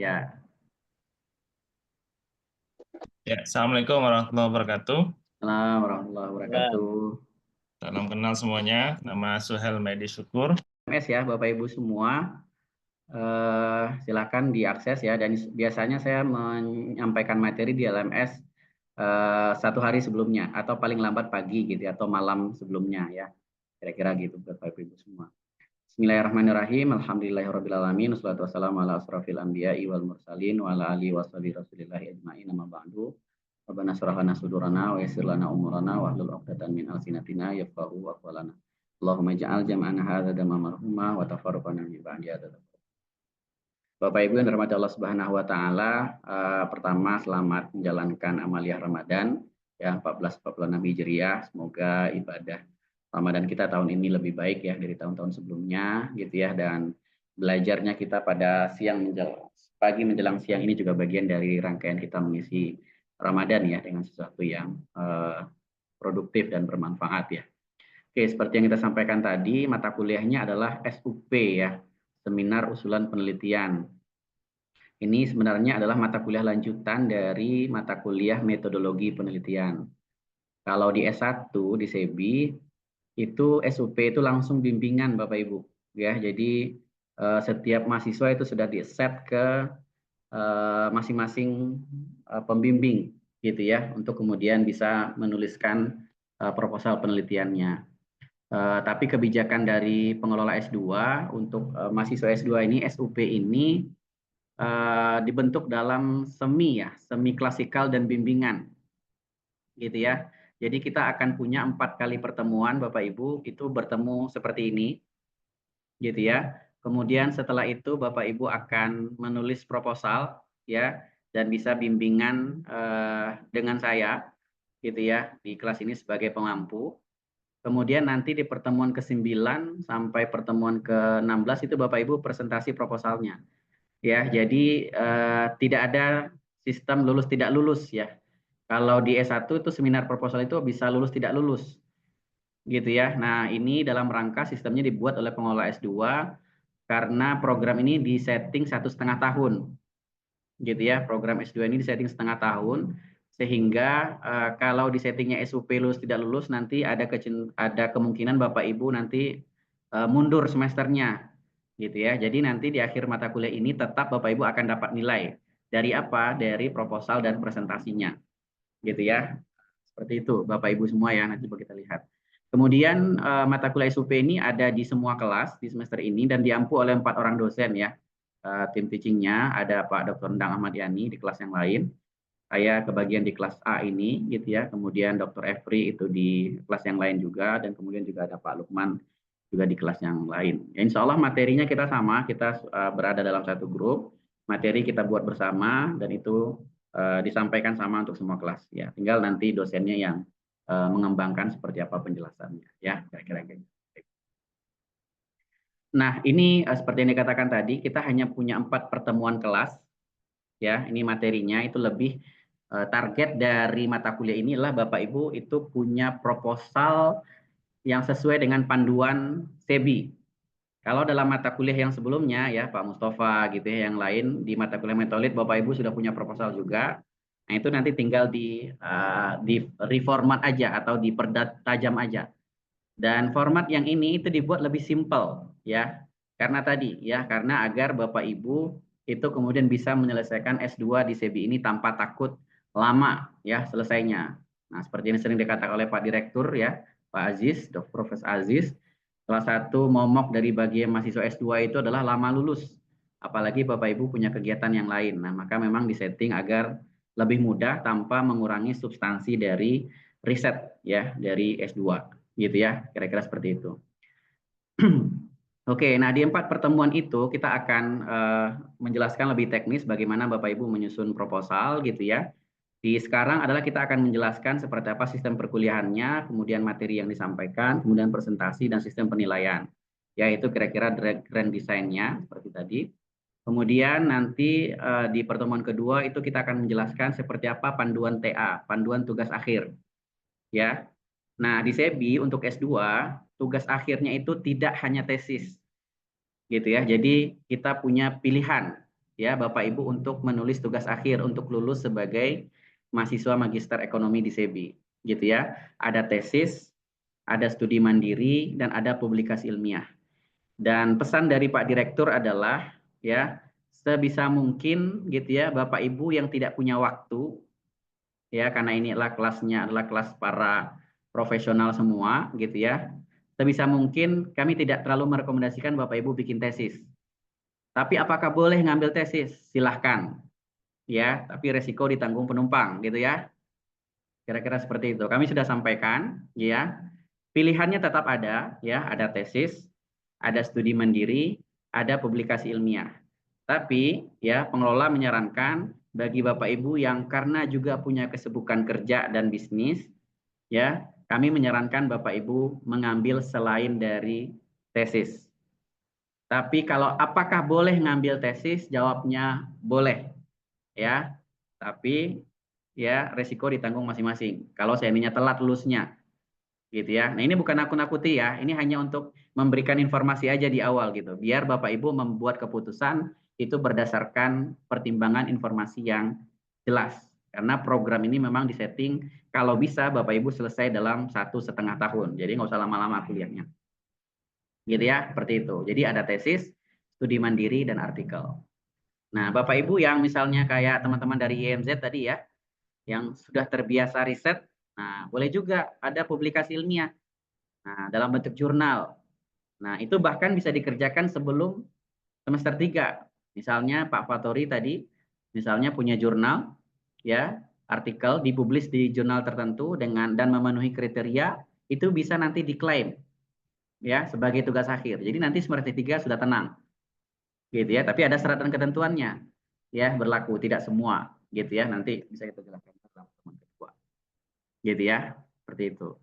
Ya. Ya, Assalamualaikum warahmatullahi wabarakatuh. Assalamualaikum warahmatullahi wabarakatuh. Salam kenal semuanya. Nama Suhel Medi Syukur. MS ya, Bapak Ibu semua, silakan diakses ya. Dan biasanya saya menyampaikan materi di LMS satu hari sebelumnya atau paling lambat pagi gitu ya, atau malam sebelumnya ya. Kira-kira gitu Bapak Ibu semua. Bismillahirrahmanirrahim. Alhamdulillahirrahmanirrahim. Wassalatu wassalamu ala asrafil anbiya'i wal mursalin wa ala alihi wa sahbihi rasulillahi ajma'in amma ba'du. Rabbana shrah lana sudurana wa yassir lana umurana wa hlul 'uqdatam min alsinatina yafqahu aqwalana. Allahumma ja'al jam'ana hadza damma marhuma wa tafarruqana min ba'di hadza. Bapak Ibu yang dirahmati Allah Subhanahu wa taala, pertama selamat menjalankan amaliyah Ramadan ya 1446 Hijriah. Semoga ibadah Ramadan kita tahun ini lebih baik ya dari tahun-tahun sebelumnya gitu ya, dan belajarnya kita pada pagi menjelang siang ini juga bagian dari rangkaian kita mengisi Ramadan ya dengan sesuatu yang produktif dan bermanfaat ya. Oke, seperti yang kita sampaikan tadi, mata kuliahnya adalah SUP ya, Seminar Usulan Penelitian. Ini sebenarnya adalah mata kuliah lanjutan dari mata kuliah metodologi penelitian. Kalau di S1 di SEBI itu SUP itu langsung bimbingan Bapak Ibu ya. Jadi setiap mahasiswa itu sudah di-set ke masing-masing pembimbing gitu ya, untuk kemudian bisa menuliskan proposal penelitiannya. Tapi kebijakan dari pengelola S2 untuk mahasiswa S2 ini, SUP ini dibentuk dalam semi klasikal dan bimbingan, gitu ya. Jadi kita akan punya 4 kali pertemuan, Bapak Ibu, itu bertemu seperti ini, gitu ya. Kemudian setelah itu Bapak Ibu akan menulis proposal, ya, dan bisa bimbingan dengan saya, gitu ya, di kelas ini sebagai pengampu. Kemudian nanti di pertemuan ke-9 sampai pertemuan ke-16 itu Bapak Ibu presentasi proposalnya. Ya, jadi tidak ada sistem lulus tidak lulus ya. Kalau di S1 itu seminar proposal itu bisa lulus tidak lulus, gitu ya. Nah, ini dalam rangka sistemnya dibuat oleh pengelola S2 karena program ini disetting 1,5 tahun, gitu ya. Program S2 ini disetting 1,5 tahun sehingga kalau disettingnya SUP lulus tidak lulus nanti ada kemungkinan Bapak Ibu nanti mundur semesternya, gitu ya. Jadi nanti di akhir mata kuliah ini tetap Bapak Ibu akan dapat nilai dari apa? Dari proposal dan presentasinya, gitu ya. Seperti itu Bapak Ibu semua ya, nanti coba kita lihat. Kemudian mata kuliah SUP ini ada di semua kelas di semester ini dan diampu oleh 4 orang dosen ya. Tim teachingnya ada Pak Dr. Endang Ahmad Yani di kelas yang lain. Saya kebagian di kelas A ini gitu ya. Kemudian Dr. Efri itu di kelas yang lain juga, dan kemudian juga ada Pak Lukman juga di kelas yang lain. Ya, insya Allah materinya kita sama, kita berada dalam satu grup, materi kita buat bersama dan itu disampaikan sama untuk semua kelas ya. Tinggal nanti dosennya yang mengembangkan seperti apa penjelasannya ya, kira-kira gitu. Nah, ini seperti yang dikatakan tadi, kita hanya punya 4 pertemuan kelas ya. Ini materinya itu lebih target dari mata kuliah ini adalah Bapak Ibu itu punya proposal yang sesuai dengan panduan SEBI. Kalau dalam mata kuliah yang sebelumnya ya Pak Mustafa gitu ya, yang lain di mata kuliah metodologi Bapak Ibu sudah punya proposal juga. Nah, itu nanti tinggal di reformat aja atau dipertajam aja. Dan format yang ini itu dibuat lebih simpel ya. Karena tadi ya, karena agar Bapak Ibu itu kemudian bisa menyelesaikan S2 di SEBI ini tanpa takut lama ya selesainya. Nah, seperti yang sering dikatakan oleh Pak Direktur ya, Pak Aziz, Dr. Profesor Aziz, salah satu momok dari bagian mahasiswa S2 itu adalah lama lulus. Apalagi Bapak Ibu punya kegiatan yang lain. Nah, maka memang disetting agar lebih mudah tanpa mengurangi substansi dari riset ya dari S2 gitu ya, kira-kira seperti itu. Oke, nah di 4 pertemuan itu kita akan menjelaskan lebih teknis bagaimana Bapak Ibu menyusun proposal gitu ya. Di sekarang adalah kita akan menjelaskan seperti apa sistem perkuliahannya, kemudian materi yang disampaikan, kemudian presentasi dan sistem penilaian. Yaitu kira-kira grand desainnya seperti tadi. Kemudian nanti di pertemuan kedua itu kita akan menjelaskan seperti apa panduan TA, panduan tugas akhir. Ya. Nah, di SEBI untuk S2, tugas akhirnya itu tidak hanya tesis. Gitu ya. Jadi kita punya pilihan ya Bapak Ibu untuk menulis tugas akhir untuk lulus sebagai mahasiswa magister ekonomi di SEBI, gitu ya. Ada tesis, ada studi mandiri, dan ada publikasi ilmiah. Dan pesan dari Pak Direktur adalah ya sebisa mungkin gitu ya Bapak Ibu yang tidak punya waktu ya karena ini adalah kelasnya adalah kelas para profesional semua gitu ya. Sebisa mungkin kami tidak terlalu merekomendasikan Bapak Ibu bikin tesis. Tapi apakah boleh ngambil tesis? Silahkan. Ya, tapi resiko ditanggung penumpang gitu ya. Kira-kira seperti itu. Kami sudah sampaikan ya. Pilihannya tetap ada ya, ada tesis, ada studi mandiri, ada publikasi ilmiah. Tapi ya pengelola menyarankan bagi Bapak Ibu yang karena juga punya kesibukan kerja dan bisnis, ya kami menyarankan Bapak Ibu mengambil selain dari tesis. Tapi kalau apakah boleh ngambil tesis? Jawabnya boleh, ya. Tapi ya resiko ditanggung masing-masing. Kalau seandainya telat lulusnya, gitu ya. Nah ini bukan nakut-nakuti ya, ini hanya untuk memberikan informasi aja di awal gitu, biar Bapak Ibu membuat keputusan itu berdasarkan pertimbangan informasi yang jelas. Karena program ini memang disetting kalau bisa Bapak Ibu selesai dalam 1,5 tahun, jadi nggak usah lama-lama kuliahnya. Gitu ya, seperti itu. Jadi ada tesis, studi mandiri, dan artikel. Nah Bapak Ibu yang misalnya kayak teman-teman dari IMZ tadi ya, yang sudah terbiasa riset, nah boleh juga ada publikasi ilmiah. Nah, dalam bentuk jurnal. Nah, itu bahkan bisa dikerjakan sebelum semester 3. Misalnya Pak Fatori tadi, misalnya punya jurnal, ya, artikel dipublis di jurnal tertentu dengan dan memenuhi kriteria, itu bisa nanti diklaim, ya, sebagai tugas akhir. Jadi nanti semester 3 sudah tenang, gitu ya. Tapi ada syarat dan ketentuannya, ya, berlaku tidak semua, gitu ya. Nanti bisa kita jelaskan dalam pertemuan kedua, gitu ya, seperti itu.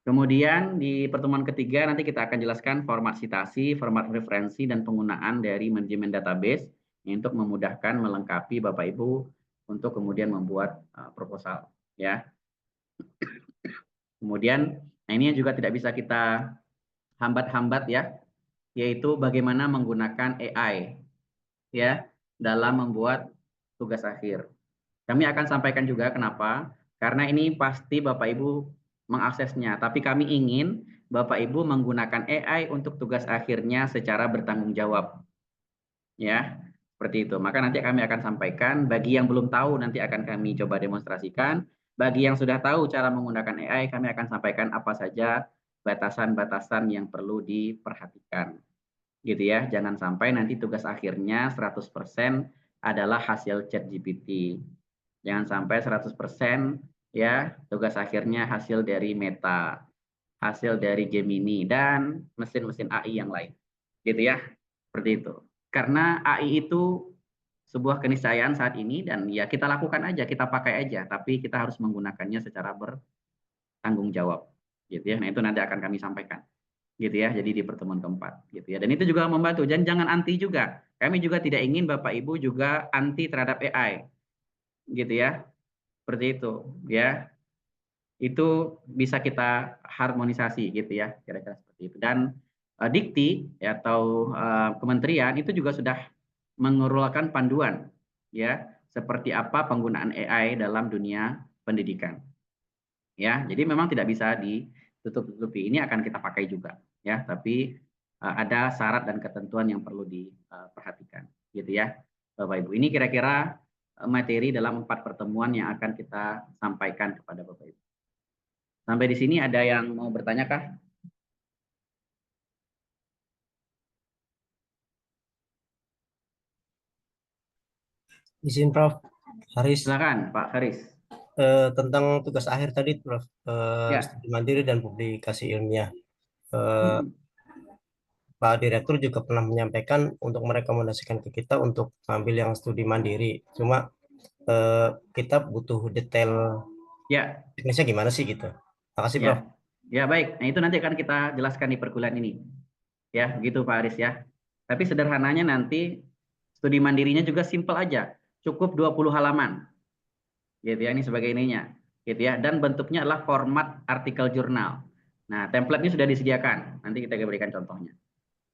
Kemudian di pertemuan ketiga nanti kita akan jelaskan format citasi, format referensi, dan penggunaan dari manajemen database untuk memudahkan melengkapi Bapak Ibu untuk kemudian membuat proposal. Ya. Kemudian, nah ini juga tidak bisa kita hambat-hambat ya, yaitu bagaimana menggunakan AI ya dalam membuat tugas akhir. Kami akan sampaikan juga kenapa, karena ini pasti Bapak Ibu mengaksesnya, tapi kami ingin Bapak Ibu menggunakan AI untuk tugas akhirnya secara bertanggung jawab. Ya, seperti itu. Maka nanti kami akan sampaikan, bagi yang belum tahu nanti akan kami coba demonstrasikan, bagi yang sudah tahu cara menggunakan AI, kami akan sampaikan apa saja batasan-batasan yang perlu diperhatikan. Gitu ya, jangan sampai nanti tugas akhirnya 100% adalah hasil ChatGPT. Jangan sampai 100% ya tugas akhirnya hasil dari Meta, hasil dari Gemini, dan mesin-mesin AI yang lain. Gitu ya, seperti itu. Karena AI itu sebuah keniscayaan saat ini dan ya kita lakukan aja, kita pakai aja, tapi kita harus menggunakannya secara bertanggung jawab. Gitu ya. Nah itu nanti akan kami sampaikan. Gitu ya, jadi di pertemuan keempat. Gitu ya. Dan itu juga membantu. Dan jangan anti juga. Kami juga tidak ingin Bapak Ibu juga anti terhadap AI. Gitu ya. Seperti itu ya, itu bisa kita harmonisasi gitu ya, kira-kira seperti itu. Dan Dikti ya, atau kementerian itu juga sudah mengeluarkan panduan ya seperti apa penggunaan AI dalam dunia pendidikan ya. Jadi memang tidak bisa ditutup-tutupi, ini akan kita pakai juga ya, tapi ada syarat dan ketentuan yang perlu diperhatikan gitu ya Bapak Ibu. Ini kira-kira materi dalam 4 pertemuan yang akan kita sampaikan kepada Bapak Ibu. Sampai di sini ada yang mau bertanya kah? Izin Prof. Haris, Silakan Pak Haris. tentang tugas akhir tadi Prof, Ya. studi mandiri dan publikasi ilmiah. Pak Direktur juga pernah menyampaikan untuk merekomendasikan ke kita untuk ambil yang studi mandiri. Cuma kita butuh detail Ya. teknisnya gimana sih gitu. Makasih Ya. Prof. Ya baik. Nah itu nanti akan kita jelaskan di perkuliahan ini. Ya begitu Pak Haris ya. Tapi sederhananya nanti studi mandirinya juga simpel aja. Cukup 20 halaman. Gitu ya, ini sebagai ininya. Gitu ya. Dan bentuknya adalah format artikel jurnal. Nah, template ini sudah disediakan. Nanti kita berikan contohnya.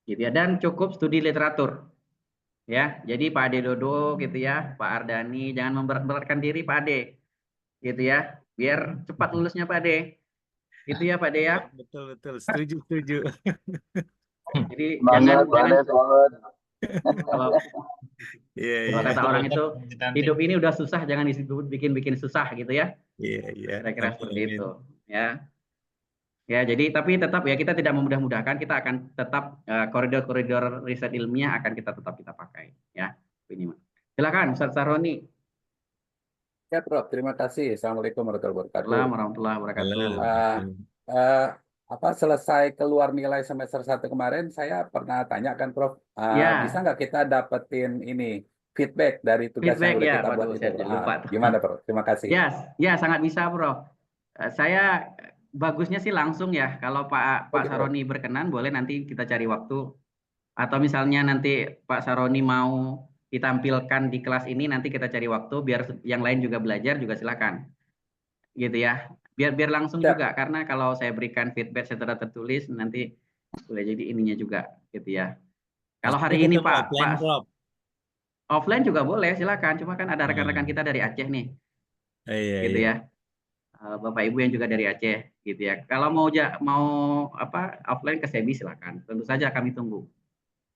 Gitu ya. Dan cukup studi literatur. Ya, jadi Pak Ade Dodo gitu ya, Pak Ardani, jangan memberat-beratkan diri Pak Ade, gitu ya, biar cepat lulusnya Pak Ade, gitu ya Pak Ade ya. Betul, betul. Setuju. Jadi Semangat, Pak jangan Ade, semangat. kalau Iya, kalau kata orang itu Cantik. hidup ini udah susah, jangan disebut bikin susah gitu ya, Iya. kira-kira seperti Amin. itu. Ya, jadi tapi tetap ya kita tidak memudah-mudahkan, kita akan tetap koridor-koridor riset ilmiah akan kita pakai ya. Ini silakan Ustaz Saroni. Ya, Prof. Terima kasih. Assalamualaikum warahmatullahi wabarakatuh. Assalamualaikum warahmatullahi wabarakatuh. Selesai keluar nilai semester 1 kemarin, saya pernah tanya kan, Prof. Ya. Bisa nggak kita dapetin ini feedback dari tugas Feedback yang udah ya, kita buat waduh, itu? saya jadi lupa tuh. Gimana, Prof? Terima kasih. Ya, sangat bisa, Bro. Saya bagusnya sih langsung ya. Kalau Pak Oke, Bro. Saroni berkenan, boleh nanti kita cari waktu. Atau misalnya nanti Pak Saroni mau ditampilkan di kelas ini, nanti kita cari waktu biar yang lain juga belajar, juga silakan. Gitu ya. Biar langsung Siap. juga, karena kalau saya berikan feedback secara tertulis nanti boleh jadi ininya juga, gitu ya. Kalau hari ini Pak offline juga boleh, silakan. Cuma kan ada rekan-rekan kita dari Aceh nih, gitu ya. Bapak Ibu yang juga dari Aceh, gitu ya. Kalau mau offline ke Sebi silakan. Tentu saja kami tunggu,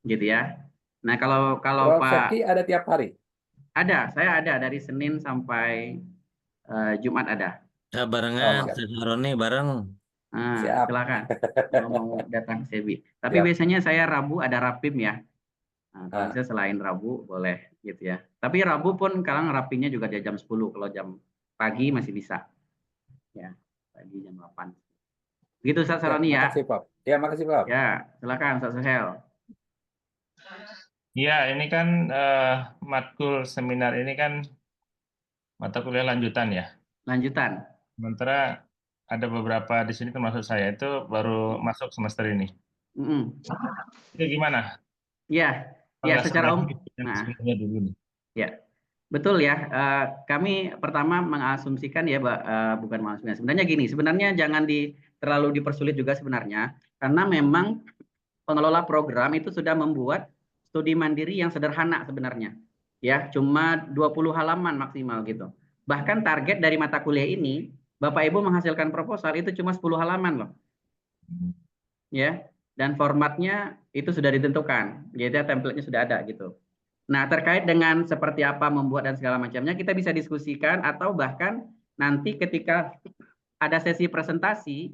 gitu ya. Nah kalau Prof. Pak Sefki ada tiap hari? saya ada dari Senin sampai Jumat ada. Ya, barengan, siap. Saroni bareng. Siap. Silakan kalau mau datang ke Sebi. Tapi Siap. biasanya saya Rabu ada Rapim ya. Nah, kalau bisa selain Rabu boleh gitu ya. Tapi Rabu pun kadang rapinya juga di jam 10. Kalau jam pagi masih bisa. Ya, pagi jam 8. Begitu Ustaz Saroni ya. Makasih, Prof. Ya, makasih, Prof. Ya, silakan Ustaz Suhel. Ya, ini kan matkul seminar ini kan mata kuliah lanjutan ya. Lanjutan. Sementara ada beberapa di sini termasuk saya itu baru masuk semester ini. Itu gimana? Ya, secara umum. Nah, dulu. Ya, betul ya. Kami pertama mengasumsikan ya, bukan mengasumsikan. Sebenarnya gini, sebenarnya jangan terlalu dipersulit juga sebenarnya, karena memang pengelola program itu sudah membuat studi mandiri yang sederhana sebenarnya. Ya, cuma 20 halaman maksimal gitu. Bahkan target dari mata kuliah ini, Bapak Ibu menghasilkan proposal itu cuma 10 halaman loh. Ya, dan formatnya itu sudah ditentukan. Jadi template-nya sudah ada gitu. Nah, terkait dengan seperti apa membuat dan segala macamnya, kita bisa diskusikan atau bahkan nanti ketika ada sesi presentasi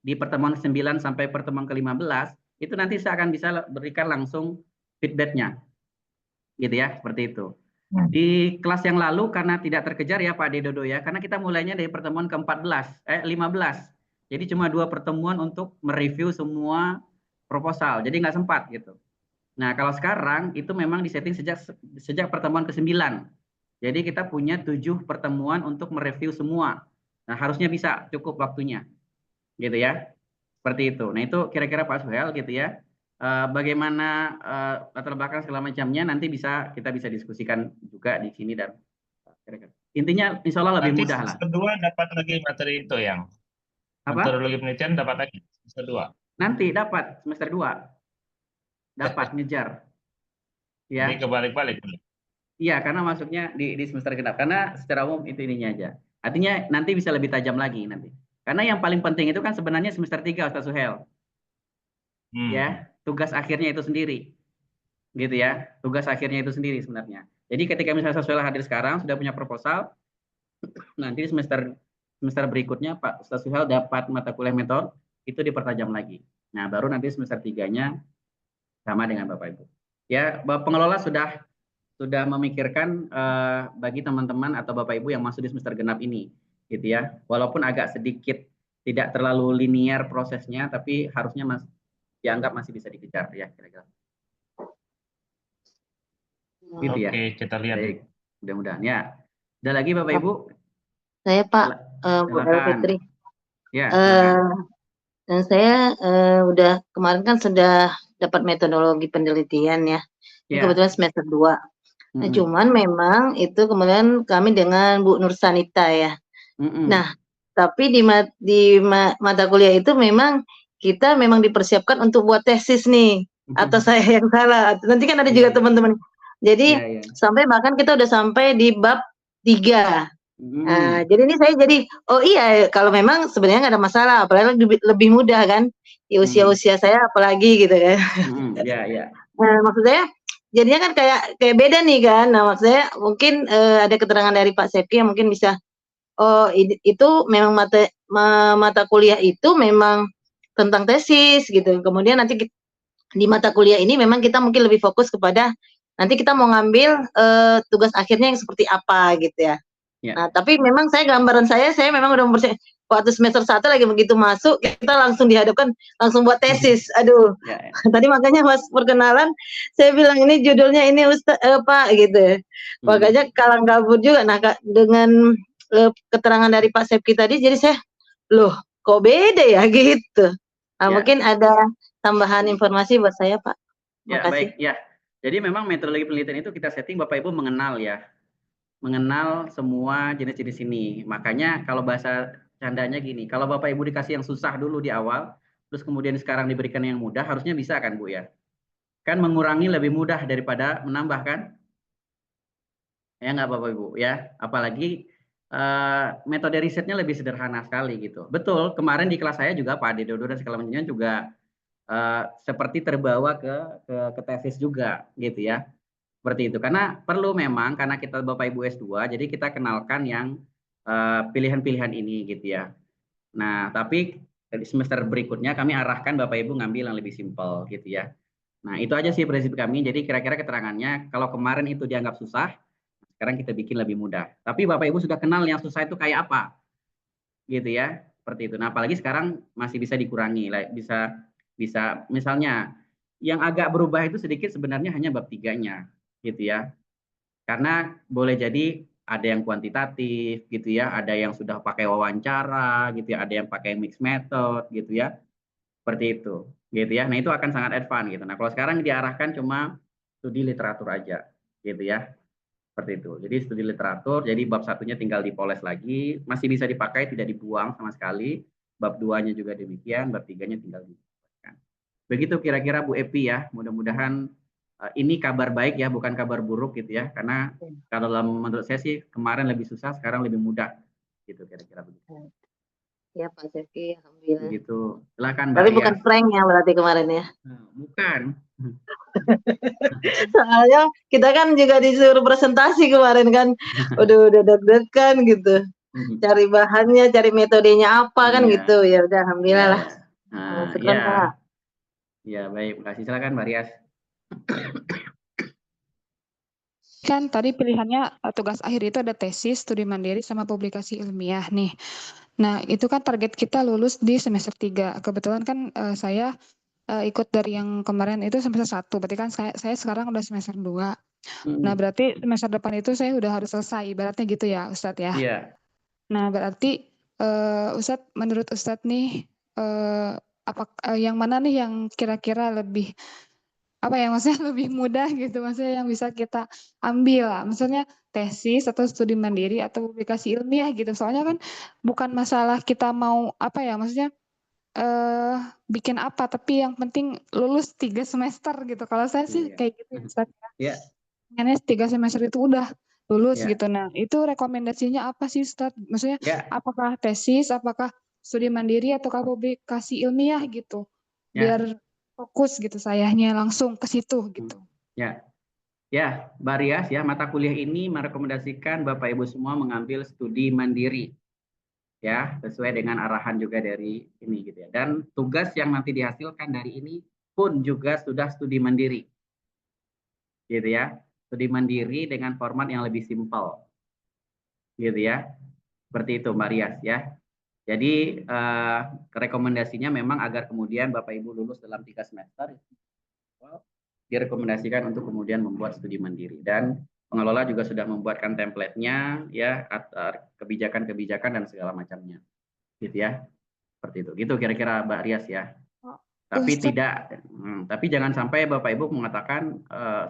di pertemuan ke-9 sampai pertemuan ke-15, itu nanti saya akan bisa berikan langsung feedback-nya. Gitu ya, seperti itu. Di kelas yang lalu karena tidak terkejar ya Pak Dedodo ya, karena kita mulainya dari pertemuan ke-15. Jadi cuma 2 pertemuan untuk mereview semua proposal. Jadi nggak sempat gitu. Nah, kalau sekarang itu memang disetting sejak pertemuan ke-9. Jadi kita punya 7 pertemuan untuk mereview semua. Nah, harusnya bisa cukup waktunya. Gitu ya. Seperti itu. Nah, itu kira-kira Pak Suhel gitu ya. Bagaimana latar belakang segala macamnya nanti kita bisa diskusikan juga di sini dan kira-kira. Intinya insya Allah lebih mudah lah. Kedua dapat lagi materi itu yang metodologi penelitian dapat lagi semester 2. Nanti dapat semester 2. Dapat ngejar. Ya. Jadi kebalik-balik. Iya, karena masuknya di semester genap. Karena secara umum itu ininya aja. Artinya nanti bisa lebih tajam lagi nanti. Karena yang paling penting itu kan sebenarnya semester 3 Ustaz Suhel. Ya, tugas akhirnya itu sendiri. Gitu ya. Tugas akhirnya itu sendiri sebenarnya. Jadi ketika misalnya Ustaz Suhel hadir sekarang sudah punya proposal, nanti semester berikutnya Pak Ustaz Suhel dapat mata kuliah metode itu dipertajam lagi. Nah, baru nanti semester 3-nya sama dengan Bapak Ibu. Ya, pengelola sudah memikirkan bagi teman-teman atau Bapak Ibu yang masuk di semester genap ini, gitu ya. Walaupun agak sedikit tidak terlalu linear prosesnya, tapi harusnya dianggap masih bisa dikejar ya kira-kira. Gitu ya. Oke, kita lihat. Baik, mudah-mudahan ya. Ada lagi Bapak Ibu? Saya Pak, Bu Fitri. Ya. Dan saya udah kemarin kan sudah dapat metodologi penelitian ya. Ini kebetulan semester 2. Nah, cuman memang itu kemudian kami dengan Bu Nur Sanita ya. Nah, tapi di mata kuliah itu memang kita memang dipersiapkan untuk buat tesis nih. Atau saya yang salah. Nanti kan ada juga teman-teman. Jadi Iya. sampai bahkan kita udah sampai di bab 3. Nah, jadi ini saya jadi, oh iya kalau memang sebenarnya nggak ada masalah, apalagi lebih mudah kan, di usia-usia saya apalagi gitu kan. Iya. Nah, maksud saya jadinya kan kayak beda nih kan. Nah, maksud saya mungkin ada keterangan dari Pak Sepki yang mungkin bisa, oh itu memang mata kuliah itu memang tentang tesis gitu. Kemudian nanti di mata kuliah ini memang kita mungkin lebih fokus kepada nanti kita mau ngambil tugas akhirnya yang seperti apa gitu ya. Nah, tapi memang gambaran saya memang udah mempersiapkan waktu semester 1 lagi begitu masuk kita langsung dihadapkan langsung buat tesis. Aduh. Tadi makanya pas perkenalan saya bilang ini judulnya ini Pak gitu. Makanya kalang kabut juga. Nah, dengan keterangan dari Pak Sepki tadi jadi saya loh, kok beda ya gitu. Nah, mungkin ada tambahan informasi buat saya, Pak. Ya, baik. Ya. Jadi memang metodologi penelitian itu kita setting Bapak Ibu mengenal semua jenis-jenis ini. Makanya kalau bahasa candanya gini, kalau Bapak Ibu dikasih yang susah dulu di awal, terus kemudian sekarang diberikan yang mudah, harusnya bisa kan Bu ya? Kan mengurangi lebih mudah daripada menambah kan? Ya nggak Bapak Ibu ya? Apalagi metode risetnya lebih sederhana sekali gitu. Betul, kemarin di kelas saya juga Pak Dedodo dan segala macamnya juga seperti terbawa ke tesis juga gitu ya. Seperti itu, karena perlu memang, karena kita Bapak Ibu S2, jadi kita kenalkan yang pilihan-pilihan ini gitu ya. Nah, tapi di semester berikutnya kami arahkan Bapak Ibu ngambil yang lebih simpel gitu ya. Nah, itu aja sih prinsip kami, jadi kira-kira keterangannya, kalau kemarin itu dianggap susah, sekarang kita bikin lebih mudah. Tapi Bapak Ibu sudah kenal yang susah itu kayak apa, gitu ya, seperti itu. Nah, apalagi sekarang masih bisa dikurangi, bisa misalnya, yang agak berubah itu sedikit sebenarnya hanya bab 3-nya, gitu ya. Karena boleh jadi ada yang kuantitatif gitu ya, ada yang sudah pakai wawancara gitu ya, ada yang pakai mixed method gitu ya. Seperti itu, gitu ya. Nah, itu akan sangat advance gitu. Nah, kalau sekarang diarahkan cuma studi literatur aja gitu ya. Seperti itu. Jadi studi literatur, jadi bab 1-nya tinggal dipoles lagi, masih bisa dipakai, tidak dibuang sama sekali. Bab 2-nya juga demikian, bab 3-nya tinggal dibuang. Begitu kira-kira Bu Epi ya. Mudah-mudahan ini kabar baik ya, bukan kabar buruk gitu ya, karena kalau menurut saya sih kemarin lebih susah, sekarang lebih mudah, gitu kira-kira begitu. Ya Pak Sepki, alhamdulillah. Begitu, silakan Mbak Tapi Rias. bukan prank ya berarti kemarin ya? Bukan. Soalnya kita kan juga disuruh presentasi kemarin kan, udah deg-degan gitu, cari bahannya, cari metodenya apa kan gitu, ya udah alhamdulillah lah. Syukran Pak. Ya baik, makasih, silakan Mbak Rias. Kan tadi pilihannya tugas akhir itu ada tesis, studi mandiri, sama publikasi ilmiah nih. Nah, itu kan target kita lulus di semester 3. Kebetulan kan saya ikut dari yang kemarin itu semester 1. Berarti kan saya sekarang udah semester 2. Nah, berarti semester depan itu saya udah harus selesai. Ibaratnya gitu ya, Ustadz ya. Iya. Nah, berarti Ustadz, menurut Ustadz nih, yang mana nih yang kira-kira lebih maksudnya lebih mudah gitu, maksudnya yang bisa kita ambil lah, maksudnya tesis atau studi mandiri atau publikasi ilmiah gitu. Soalnya kan bukan masalah kita mau maksudnya bikin apa, tapi yang penting lulus 3 semester gitu. Kalau saya sih kayak gitu Ustaz ya. Pengennya 3 semester itu udah lulus gitu. Nah, itu rekomendasinya apa sih Ustaz? Maksudnya apakah tesis, apakah studi mandiri ataukah publikasi ilmiah gitu. Biar fokus gitu sayanya langsung ke situ gitu. Ya, Mbak Rias ya, mata kuliah ini merekomendasikan Bapak Ibu semua mengambil studi mandiri. Ya, sesuai dengan arahan juga dari ini gitu ya. Dan tugas yang nanti dihasilkan dari ini pun juga sudah studi mandiri. Gitu ya. Studi mandiri dengan format yang lebih simpel. Gitu ya. Seperti itu Mbak Rias ya. Jadi rekomendasinya memang agar kemudian Bapak Ibu lulus dalam 3 semester, direkomendasikan untuk kemudian membuat studi mandiri. Dan pengelola juga sudah membuatkan template-nya, ya, kebijakan-kebijakan dan segala macamnya, gitu ya. Seperti itu. Gitu kira-kira Mbak Rias ya. Tapi tapi jangan sampai Bapak Ibu mengatakan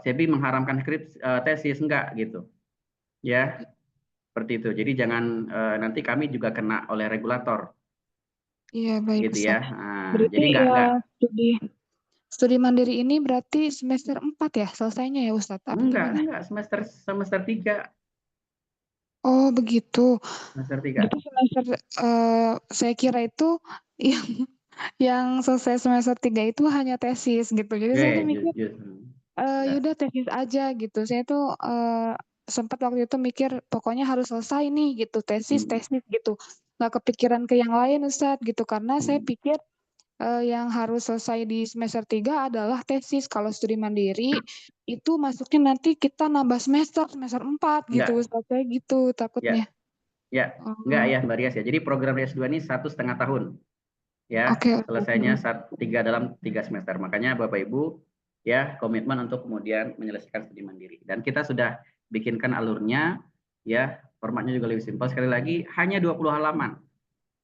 SEBI mengharamkan tesis, enggak gitu, ya. Seperti itu. Jadi jangan nanti kami juga kena oleh regulator. Iya baik. Gitu ya. Berarti jadi enggak. studi mandiri ini berarti semester 4 ya selesainya ya Ustadz? Apa gimana? Enggak, semester 3. Oh begitu. Semester 3. Itu semester saya kira itu yang selesai semester 3 itu hanya tesis gitu. Jadi saya tuh mikir yaudah tesis aja gitu. Saya tuh sempat waktu itu mikir pokoknya harus selesai nih gitu, tesis gitu. Nggak kepikiran ke yang lain Ustadz gitu karena saya pikir yang harus selesai di semester 3 adalah tesis. Kalau studi mandiri itu masuknya nanti kita nambah semester 4 gitu Ustadz. Saya gitu takutnya. Ya, enggak ya Mbak Rias ya. Jadi program S2 ini 1,5 tahun. Ya, selesainya 3 dalam 3 semester. Makanya Bapak Ibu ya komitmen untuk kemudian menyelesaikan studi mandiri. Dan kita sudah bikinkan alurnya ya, formatnya juga lebih simpel. Sekali lagi hanya 20 halaman.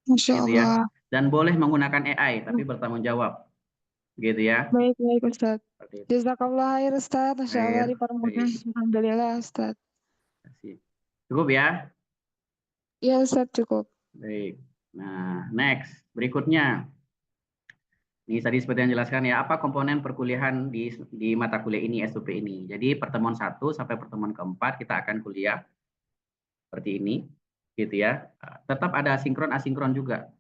Masya gitu Allah. Ya. Dan boleh menggunakan AI tapi bertanggung jawab. Gitu ya. Baik Ustaz. Jazakallah khair Ustaz. Masya Allah dipermudah. Alhamdulillah Ustaz. Cukup ya? Iya Ustaz, cukup. Baik. Nah, next. Berikutnya. Ini tadi seperti yang jelaskan ya, apa komponen perkuliahan di mata kuliah ini, SUP ini. Jadi pertemuan 1 sampai pertemuan ke-4 kita akan kuliah seperti ini, gitu ya. Tetap ada asinkron juga.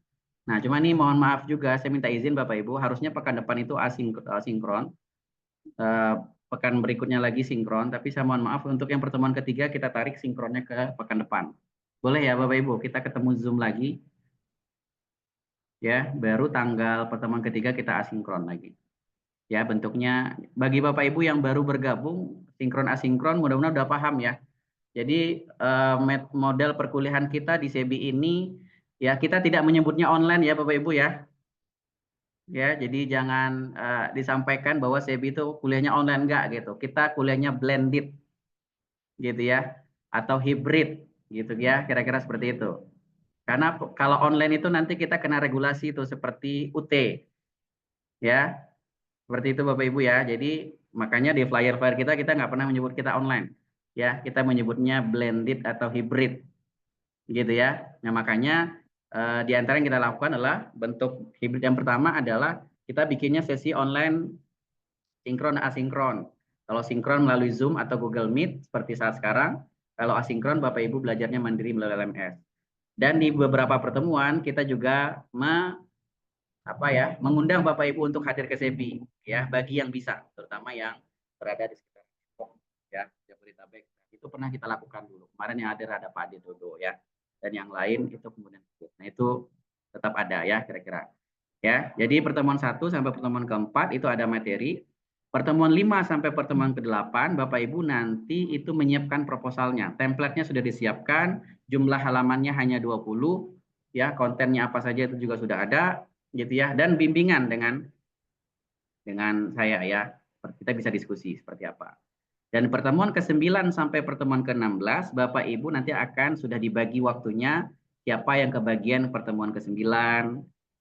Nah, cuma ini mohon maaf juga, saya minta izin Bapak Ibu, harusnya pekan depan itu asinkron, pekan berikutnya lagi sinkron, tapi saya mohon maaf untuk yang pertemuan ketiga kita tarik sinkronnya ke pekan depan. Boleh ya Bapak Ibu, kita ketemu Zoom lagi. Ya, baru tanggal pertemuan ketiga kita asinkron lagi. Ya, bentuknya bagi Bapak Ibu yang baru bergabung sinkron asinkron mudah-mudahan udah paham ya. Jadi model perkuliahan kita di SEBI ini ya kita tidak menyebutnya online ya Bapak Ibu ya. Ya, jadi jangan disampaikan bahwa SEBI itu kuliahnya online enggak gitu. Kita kuliahnya blended gitu ya atau hybrid gitu ya, kira-kira seperti itu. Karena kalau online itu nanti kita kena regulasi itu seperti UT. Ya. Seperti itu Bapak Ibu ya. Jadi makanya di flyer-flyer kita nggak pernah menyebut kita online. Ya, kita menyebutnya blended atau hybrid. Gitu ya. Nah, makanya di antara yang kita lakukan adalah bentuk hybrid yang pertama adalah kita bikinnya sesi online sinkron asinkron. Kalau sinkron melalui Zoom atau Google Meet seperti saat sekarang, kalau asinkron Bapak Ibu belajarnya mandiri melalui LMS. Dan di beberapa pertemuan kita juga mengundang Bapak Ibu untuk hadir ke SEBI ya, bagi yang bisa, terutama yang berada di sekitar ya, Jabodetabek. Itu pernah kita lakukan dulu. Kemarin yang ada Pak Ade Dodo ya, dan yang lain itu kemudian. Nah, itu tetap ada ya kira-kira. Ya, jadi pertemuan 1 sampai pertemuan ke-4 itu ada materi. Pertemuan 5 sampai pertemuan ke-8 Bapak Ibu nanti itu menyiapkan proposalnya. Template-nya sudah disiapkan, jumlah halamannya hanya 20, ya, kontennya apa saja itu juga sudah ada, gitu ya, dan bimbingan dengan saya ya. Kita bisa diskusi seperti apa. Dan pertemuan ke-9 sampai pertemuan ke-16 Bapak Ibu nanti akan sudah dibagi waktunya, siapa yang kebagian pertemuan ke-9,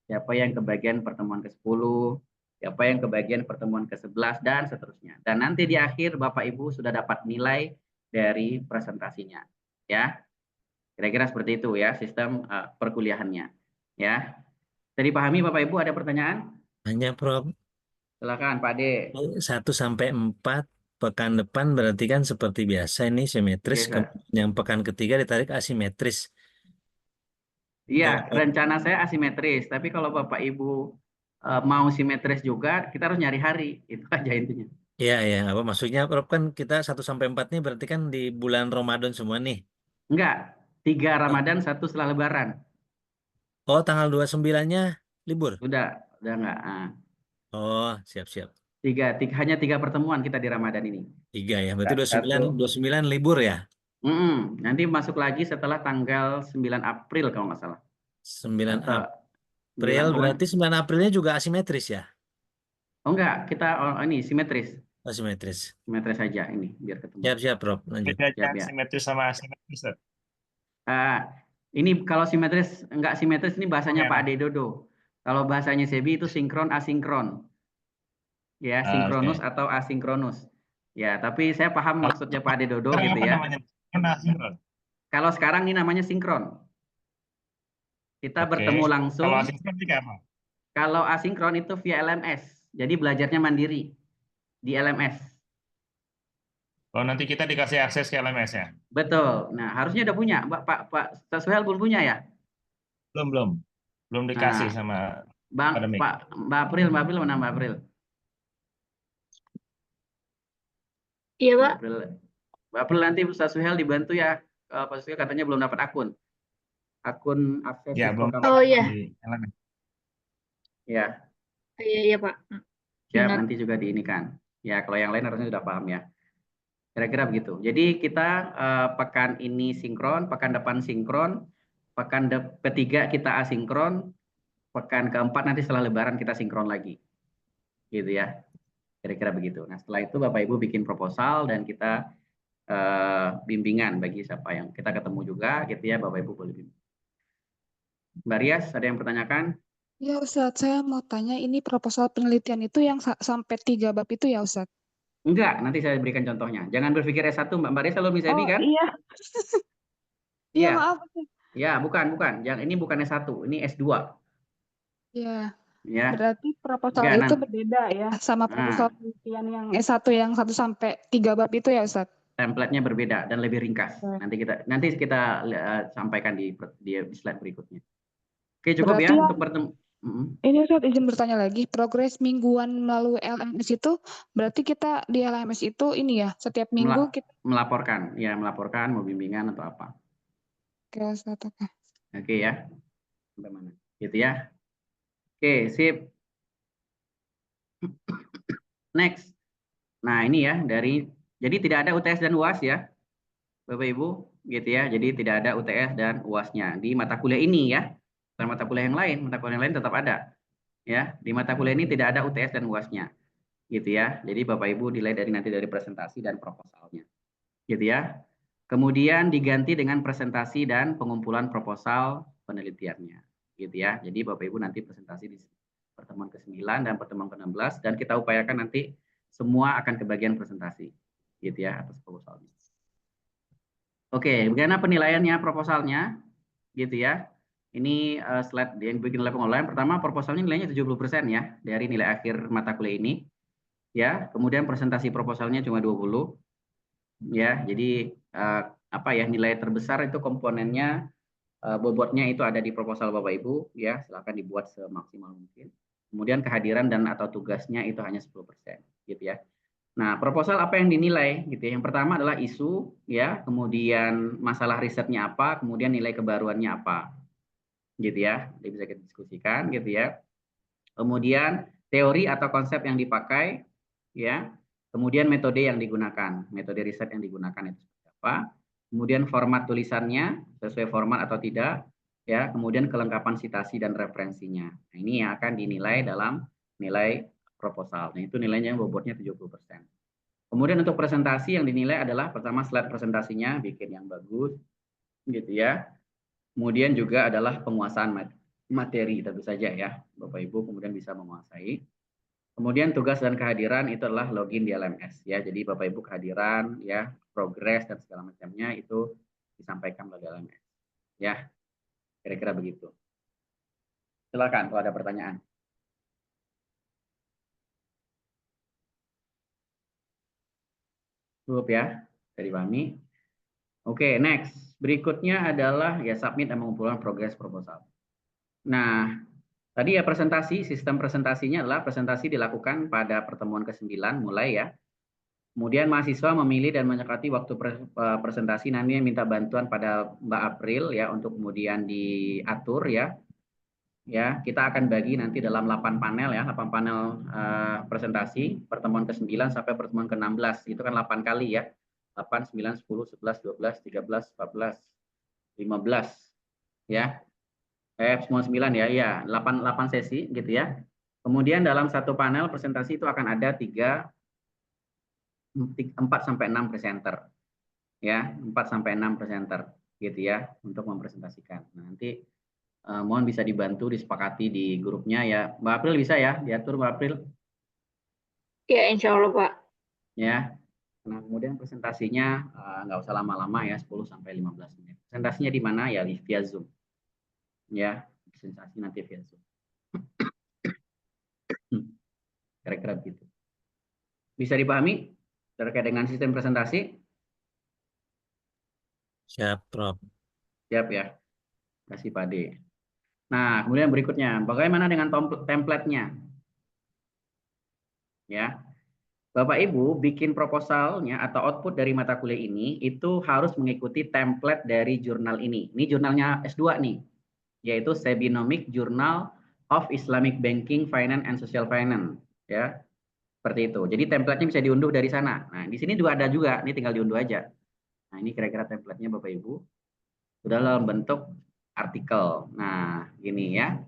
siapa yang kebagian pertemuan ke-10, siapa yang kebagian pertemuan ke-11 dan seterusnya. Dan nanti di akhir Bapak Ibu sudah dapat nilai dari presentasinya. Ya. Kira-kira seperti itu ya sistem perkuliahannya. Ya. Tadi pahami Bapak Ibu, ada pertanyaan? Hanya Prof. Silakan Pak Ade. 1 sampai 4 pekan depan berarti kan seperti biasa ini simetris, yang pekan ketiga ditarik asimetris. Iya, rencana saya asimetris, tapi kalau Bapak Ibu mau simetris juga, kita harus nyari hari, itu aja intinya. Iya, apa maksudnya Prof, kan kita 1 sampai 4 nih berarti kan di bulan Ramadan semua nih. Enggak, 3 Ramadan, 1 setelah Lebaran. Oh, tanggal 29-nya libur? Udah enggak. Oh, siap. Hanya 3 pertemuan kita di Ramadan ini. 3 ya, berarti 29 libur ya? Nanti masuk lagi setelah tanggal 9 April kalau nggak salah. 9 April, berarti 9 Aprilnya juga asimetris ya? Oh enggak, kita ini simetris. Asimetris. Simetris saja ini, biar ketemu. Siap, Prof. Lanjut. Simetris sama asimetris. Ini kalau simetris, enggak simetris ini bahasanya Pak Ade Dodo. Kalau bahasanya SEBI itu sinkron asinkron. Ya, sinkronus atau asinkronus. Ya, tapi saya paham maksudnya Pak Ade Dodo gitu ya. Kalau sekarang ini namanya sinkron. Kita bertemu langsung. Kalau asinkron itu apa? Kalau asinkron itu via LMS. Jadi belajarnya mandiri di LMS. Oh, nanti kita dikasih akses ke LMS ya? Betul. Nah, harusnya udah punya. Pak Suhel belum punya ya? Belum dikasih Nah, sama Mbak April mana Mbak April? Iya, Pak. Mbak April nanti Ustaz Suhel dibantu ya. Pak Suhel katanya belum dapat akun akses Ya, belum program. Oh iya. di LMS. Ya, Iya, Pak. siap Ingat. nanti juga diinikan. Ya, kalau yang lain harusnya sudah paham ya. Kira-kira begitu. Jadi kita pekan ini sinkron, pekan depan sinkron, pekan ketiga kita asinkron, pekan keempat nanti setelah Lebaran kita sinkron lagi, gitu ya. Kira-kira begitu. Nah, setelah itu Bapak Ibu bikin proposal dan kita bimbingan bagi siapa yang kita ketemu juga, gitu ya. Bapak Ibu boleh bimbing. Mbak Rias, ada yang pertanyakan? Ya Ustadz, saya mau tanya ini proposal penelitian itu yang sampai 3 bab itu ya Ustadz? Enggak, nanti saya berikan contohnya. Jangan berpikir S1, Mbak Rias selalu bisa kan? Iya. Iya, maaf. Ya, bukan. Ini bukan S1, ini S2. Iya. Ya. Berarti proposal itu berbeda ya sama proposal penelitian yang S1 yang 1 sampai 3 bab itu ya Ustadz? Template-nya berbeda dan lebih ringkas. Nanti kita sampaikan di slide berikutnya. Oke, cukup berarti ya untuk pertemuan. Ini Ustadz izin bertanya lagi, progres mingguan melalui LMS itu berarti kita di LMS itu ini ya setiap minggu kita melaporkan, mau bimbingan atau apa. Oke, Ustadz. Oke ya. Sampai mana? Gitu ya. Oke, sip. Next. Nah, ini ya jadi tidak ada UTS dan UAS ya. Bapak Ibu, gitu ya. Jadi tidak ada UTS dan UAS-nya di mata kuliah ini ya. Bukan mata kuliah yang lain, mata kuliah yang lain tetap ada. Ya, di mata kuliah ini tidak ada UTS dan UAS-nya. Gitu ya. Jadi Bapak Ibu nilai nanti dari presentasi dan proposalnya. Gitu ya. Kemudian diganti dengan presentasi dan pengumpulan proposal penelitiannya. Gitu ya. Jadi Bapak Ibu nanti presentasi di pertemuan ke-9 dan pertemuan ke-16 dan kita upayakan nanti semua akan kebagian presentasi. Gitu ya atas proposalnya. Oke, bagaimana penilaiannya proposalnya? Gitu ya. Ini slide yang bikin oleh pengolahan. Pertama, proposalnya nilainya 70% ya dari nilai akhir mata kuliah ini. Ya, kemudian presentasi proposalnya cuma 20. Ya, jadi nilai terbesar itu komponennya bobotnya itu ada di proposal Bapak Ibu ya, silakan dibuat semaksimal mungkin. Kemudian kehadiran dan atau tugasnya itu hanya 10%, gitu ya. Nah, proposal apa yang dinilai gitu ya? Yang pertama adalah isu ya, kemudian masalah risetnya apa, kemudian nilai kebaruannya apa. Gitu ya. Jadi bisa kita diskusikan gitu ya. Kemudian teori atau konsep yang dipakai ya. Kemudian metode yang digunakan, metode riset yang digunakan itu seperti apa? Kemudian format tulisannya sesuai format atau tidak ya, kemudian kelengkapan citasi dan referensinya. Nah, ini yang akan dinilai dalam nilai proposal. Nah, itu nilainya bobotnya 70%. Kemudian untuk presentasi yang dinilai adalah pertama slide presentasinya bikin yang bagus gitu ya. Kemudian juga adalah penguasaan materi tentu saja ya. Bapak Ibu kemudian bisa menguasai. Kemudian tugas dan kehadiran itu adalah login di LMS ya. Jadi Bapak Ibu kehadiran ya, progres dan segala macamnya itu disampaikan melalui LMS. Ya. Kira-kira begitu. Silakan kalau ada pertanyaan. Cukup ya dari kami. Oke, next. Berikutnya adalah ya submit dan mengumpulkan progres proposal. Nah, tadi ya presentasi, sistem presentasinya adalah presentasi dilakukan pada pertemuan ke-9 mulai ya. Kemudian mahasiswa memilih dan menyepakati waktu presentasi, nanti minta bantuan pada Mbak April ya untuk kemudian diatur ya. Ya, kita akan bagi nanti dalam 8 panel ya, 8 panel presentasi, pertemuan ke-9 sampai pertemuan ke-16. Itu kan 8 kali ya. 8, 9, 10, 11, 12, 13, 14, 15 ya. Semua 9 ya, ya 8 sesi gitu ya. Kemudian dalam satu panel presentasi itu akan ada 4 sampai 6 presenter. Ya, 4 sampai 6 presenter gitu ya untuk mempresentasikan. Nah, nanti mohon bisa dibantu disepakati di grupnya ya. Mbak April bisa ya diatur Mbak April? Ya, insya Allah Pak. Ya. Nah, kemudian presentasinya nggak usah lama-lama ya, 10 sampai 15 menit. Presentasinya di mana ya? Via Zoom. Ya, presentasi nanti via Zoom. Kira-kira begitu. Bisa dipahami terkait dengan sistem presentasi? Siap, Prof. Siap ya. Terima kasih Pak Ade. Nah, kemudian berikutnya, bagaimana dengan template-nya? Ya, Bapak Ibu bikin proposalnya atau output dari mata kuliah ini itu harus mengikuti template dari jurnal ini. Ini jurnalnya S2 nih, yaitu Sebinomic Journal of Islamic Banking, Finance and Social Finance. Ya, seperti itu. Jadi template-nya bisa diunduh dari sana. Nah, di sini juga ada juga, ini tinggal diunduh aja. Nah, ini kira-kira template-nya Bapak Ibu. Sudah dalam bentuk artikel. Nah, gini ya.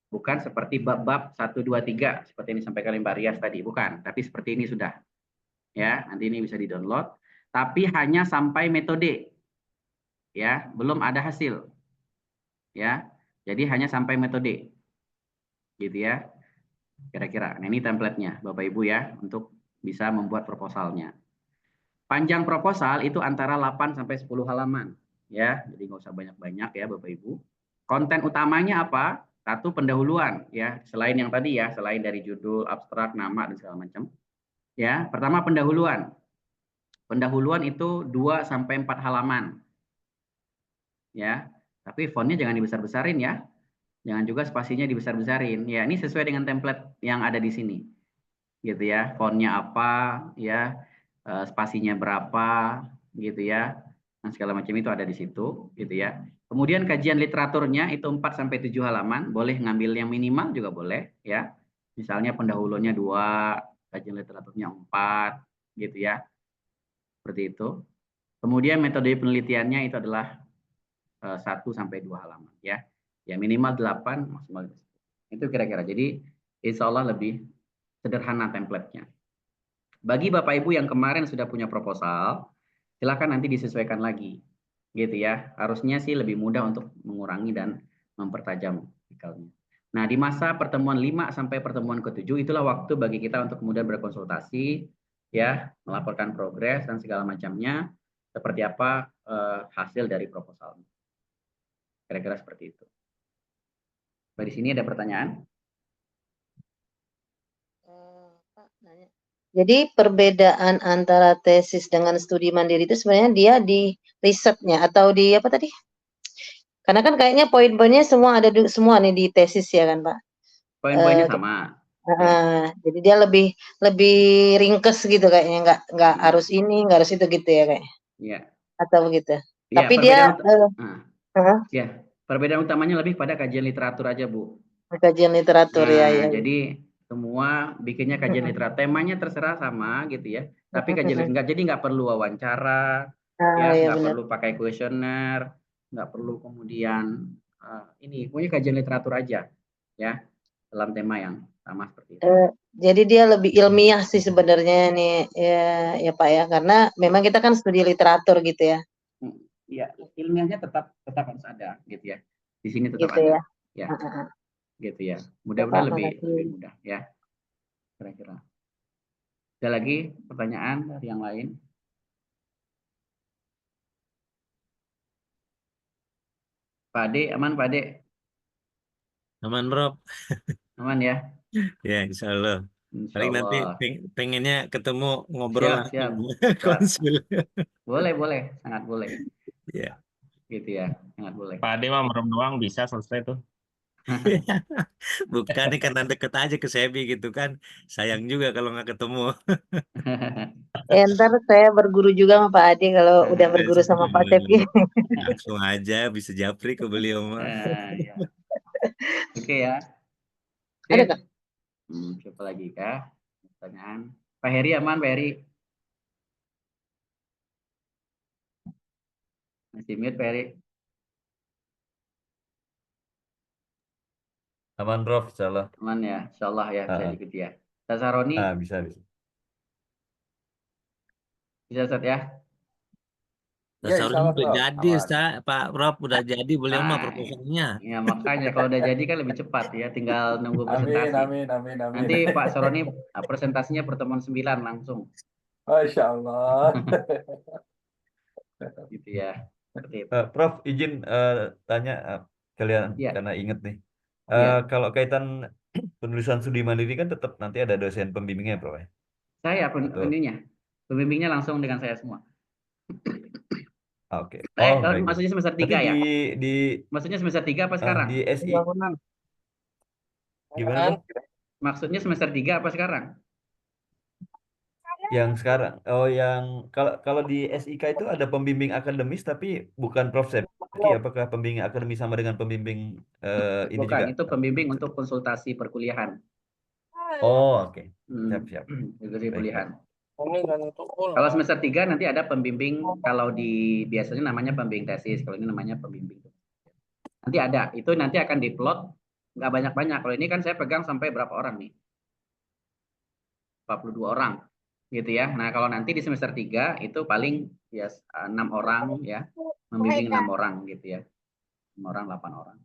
Bukan seperti bab-bab 1, 2, 3 seperti yang disampaikan oleh Mbak Rias tadi, bukan, tapi seperti ini sudah. Ya, nanti ini bisa di-download, tapi hanya sampai metode. Ya, belum ada hasil. Ya. Jadi hanya sampai metode. Gitu ya. Kira-kira. Nah, ini template-nya Bapak Ibu ya untuk bisa membuat proposalnya. Panjang proposal itu antara 8 sampai 10 halaman, ya. Jadi nggak usah banyak-banyak ya Bapak Ibu. Konten utamanya apa? Satu, pendahuluan ya, selain yang tadi ya, selain dari judul, abstrak, nama dan segala macam. Ya, pertama pendahuluan. Pendahuluan itu 2 sampai 4 halaman. Ya. Tapi fontnya jangan dibesar-besarin ya. Jangan juga spasinya dibesar-besarin. Ya, ini sesuai dengan template yang ada di sini. Gitu ya. Fontnya apa ya, spasinya berapa gitu ya. Nah, segala macam itu ada di situ gitu ya. Kemudian kajian literaturnya itu 4 sampai 7 halaman, boleh ngambil yang minimal juga boleh ya. Misalnya pendahulunya 2, kajian literaturnya 4 gitu ya. Seperti itu. Kemudian metode penelitiannya itu adalah 1 sampai 2 halaman ya. Ya minimal 8, maksimal 10. Itu kira-kira. Jadi insya Allah lebih sederhana template-nya. Bagi Bapak Ibu yang kemarin sudah punya proposal, silakan nanti disesuaikan lagi. Gitu ya. Harusnya sih lebih mudah untuk mengurangi dan mempertajam artikelnya. Nah, di masa pertemuan 5 sampai pertemuan ke-7 itulah waktu bagi kita untuk kemudian berkonsultasi ya, melaporkan progres dan segala macamnya seperti apa hasil dari proposal. Kira-kira seperti itu. Di sini ada pertanyaan? Pak, nanya. Jadi perbedaan antara tesis dengan studi mandiri itu sebenarnya dia di risetnya atau di apa tadi? Karena kan kayaknya poin-poinnya semua ada semua nih di tesis ya kan Pak? Poin-poinnya sama. Jadi dia lebih ringkes gitu kayaknya, nggak harus ini, nggak harus itu gitu ya kayaknya. Iya. Atau begitu. Ya, Tapi dia ya, perbedaan utamanya lebih pada kajian literatur aja, Bu. Kajian literatur ya. Jadi semua bikinnya kajian literatur, temanya terserah sama gitu ya. Tapi kajian nggak perlu wawancara, ya nggak perlu pakai kuesioner, nggak perlu kemudian ini punya kajian literatur aja, ya dalam tema yang sama seperti itu. Jadi dia lebih ilmiah sih sebenarnya nih ya Pak ya, karena memang kita kan studi literatur gitu ya. Iya, ilmiahnya tetap harus ada gitu ya. Di sini tetap gitu ada. Ya. Gitu ya. Mudah-mudahan lebih mudah ya. Kira-kira. Ada lagi pertanyaan dari yang lain? Pak Ade, aman Pak Ade? Aman, Bro. Aman ya? Ya, insya Allah. Paling nanti pengennya ketemu ngobrol siap. konsul. Boleh, sangat boleh. Ya. Gitu ya, sangat boleh. Pak Ade mah merem doang bisa selesai tuh. Bukan nih karena deket aja ke Sebi gitu kan. Sayang juga kalau nggak ketemu. Ntar saya berguru juga sama Pak Ade kalau udah berguru sama Pak Sebi. Langsung aja bisa japri ke beliau mah. Ya. Oke ya. Ada Kak? Siapa lagi kah? Pertanyaan. Pak Heri aman, Pak Heri? Masih mute, Pak Heri? Aman, Prof, insyaallah. Aman ya, insyaallah ya, bisa diikuti ya. Tasaroni? Bisa. Bisa, Ustaz ya? Tasaroni insyaallah, udah Prof. jadi, Pak Prof, udah jadi beliau mah Nah, proposalnya. ya makanya kalau udah jadi kan lebih cepat ya, tinggal nunggu presentasi. Amin. Nanti Pak Saroni presentasinya pertemuan 9 langsung. Masya Allah. Gitu ya. Seperti itu. Prof, izin tanya kalian Ya. karena inget nih. Ya. Kalau kaitan penulisan studi mandiri kan tetap nanti ada dosen pembimbingnya, Prof. ya? Saya Atau pembimbingnya langsung dengan saya semua. oke. Oh, baik. Maksudnya semester 3 Berarti ya? di Maksudnya semester 3 apa sekarang? di SI gimana, Prof? Maksudnya semester 3 apa sekarang? Yang sekarang, oh yang kalau di SIK itu ada pembimbing akademis tapi bukan Prof. Sepki, apakah pembimbing akademis sama dengan pembimbing ini Bukan, juga? itu pembimbing untuk konsultasi perkuliahan. Oh, oke. Siap. Konsultasi Baik, perkuliahan. Kalau semester 3 nanti ada pembimbing, kalau biasanya namanya pembimbing tesis, kalau ini namanya pembimbing. Nanti ada, itu nanti akan diplot, nggak banyak-banyak. Kalau ini kan saya pegang sampai berapa orang nih? 42 orang. Gitu ya. Nah, kalau nanti di semester 3 itu paling ya 6 orang ya, membimbing 6 orang gitu ya. 6 orang, 8 orang.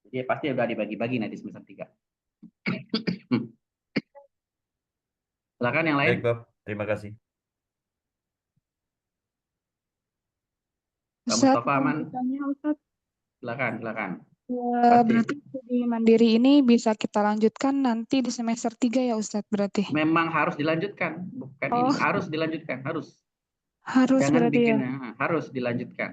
Jadi pasti udah dibagi-bagi nanti semester 3. Silakan yang lain. Baik, Prof. Terima kasih. Pak Ustadz, Mustafa Aman. Ustadz. Silakan. Berarti studi mandiri ini bisa kita lanjutkan nanti di semester 3 ya Ustadz berarti? Memang harus dilanjutkan, bukan ini harus dilanjutkan, harus. Harus Jangan berarti bikin ya? harus dilanjutkan.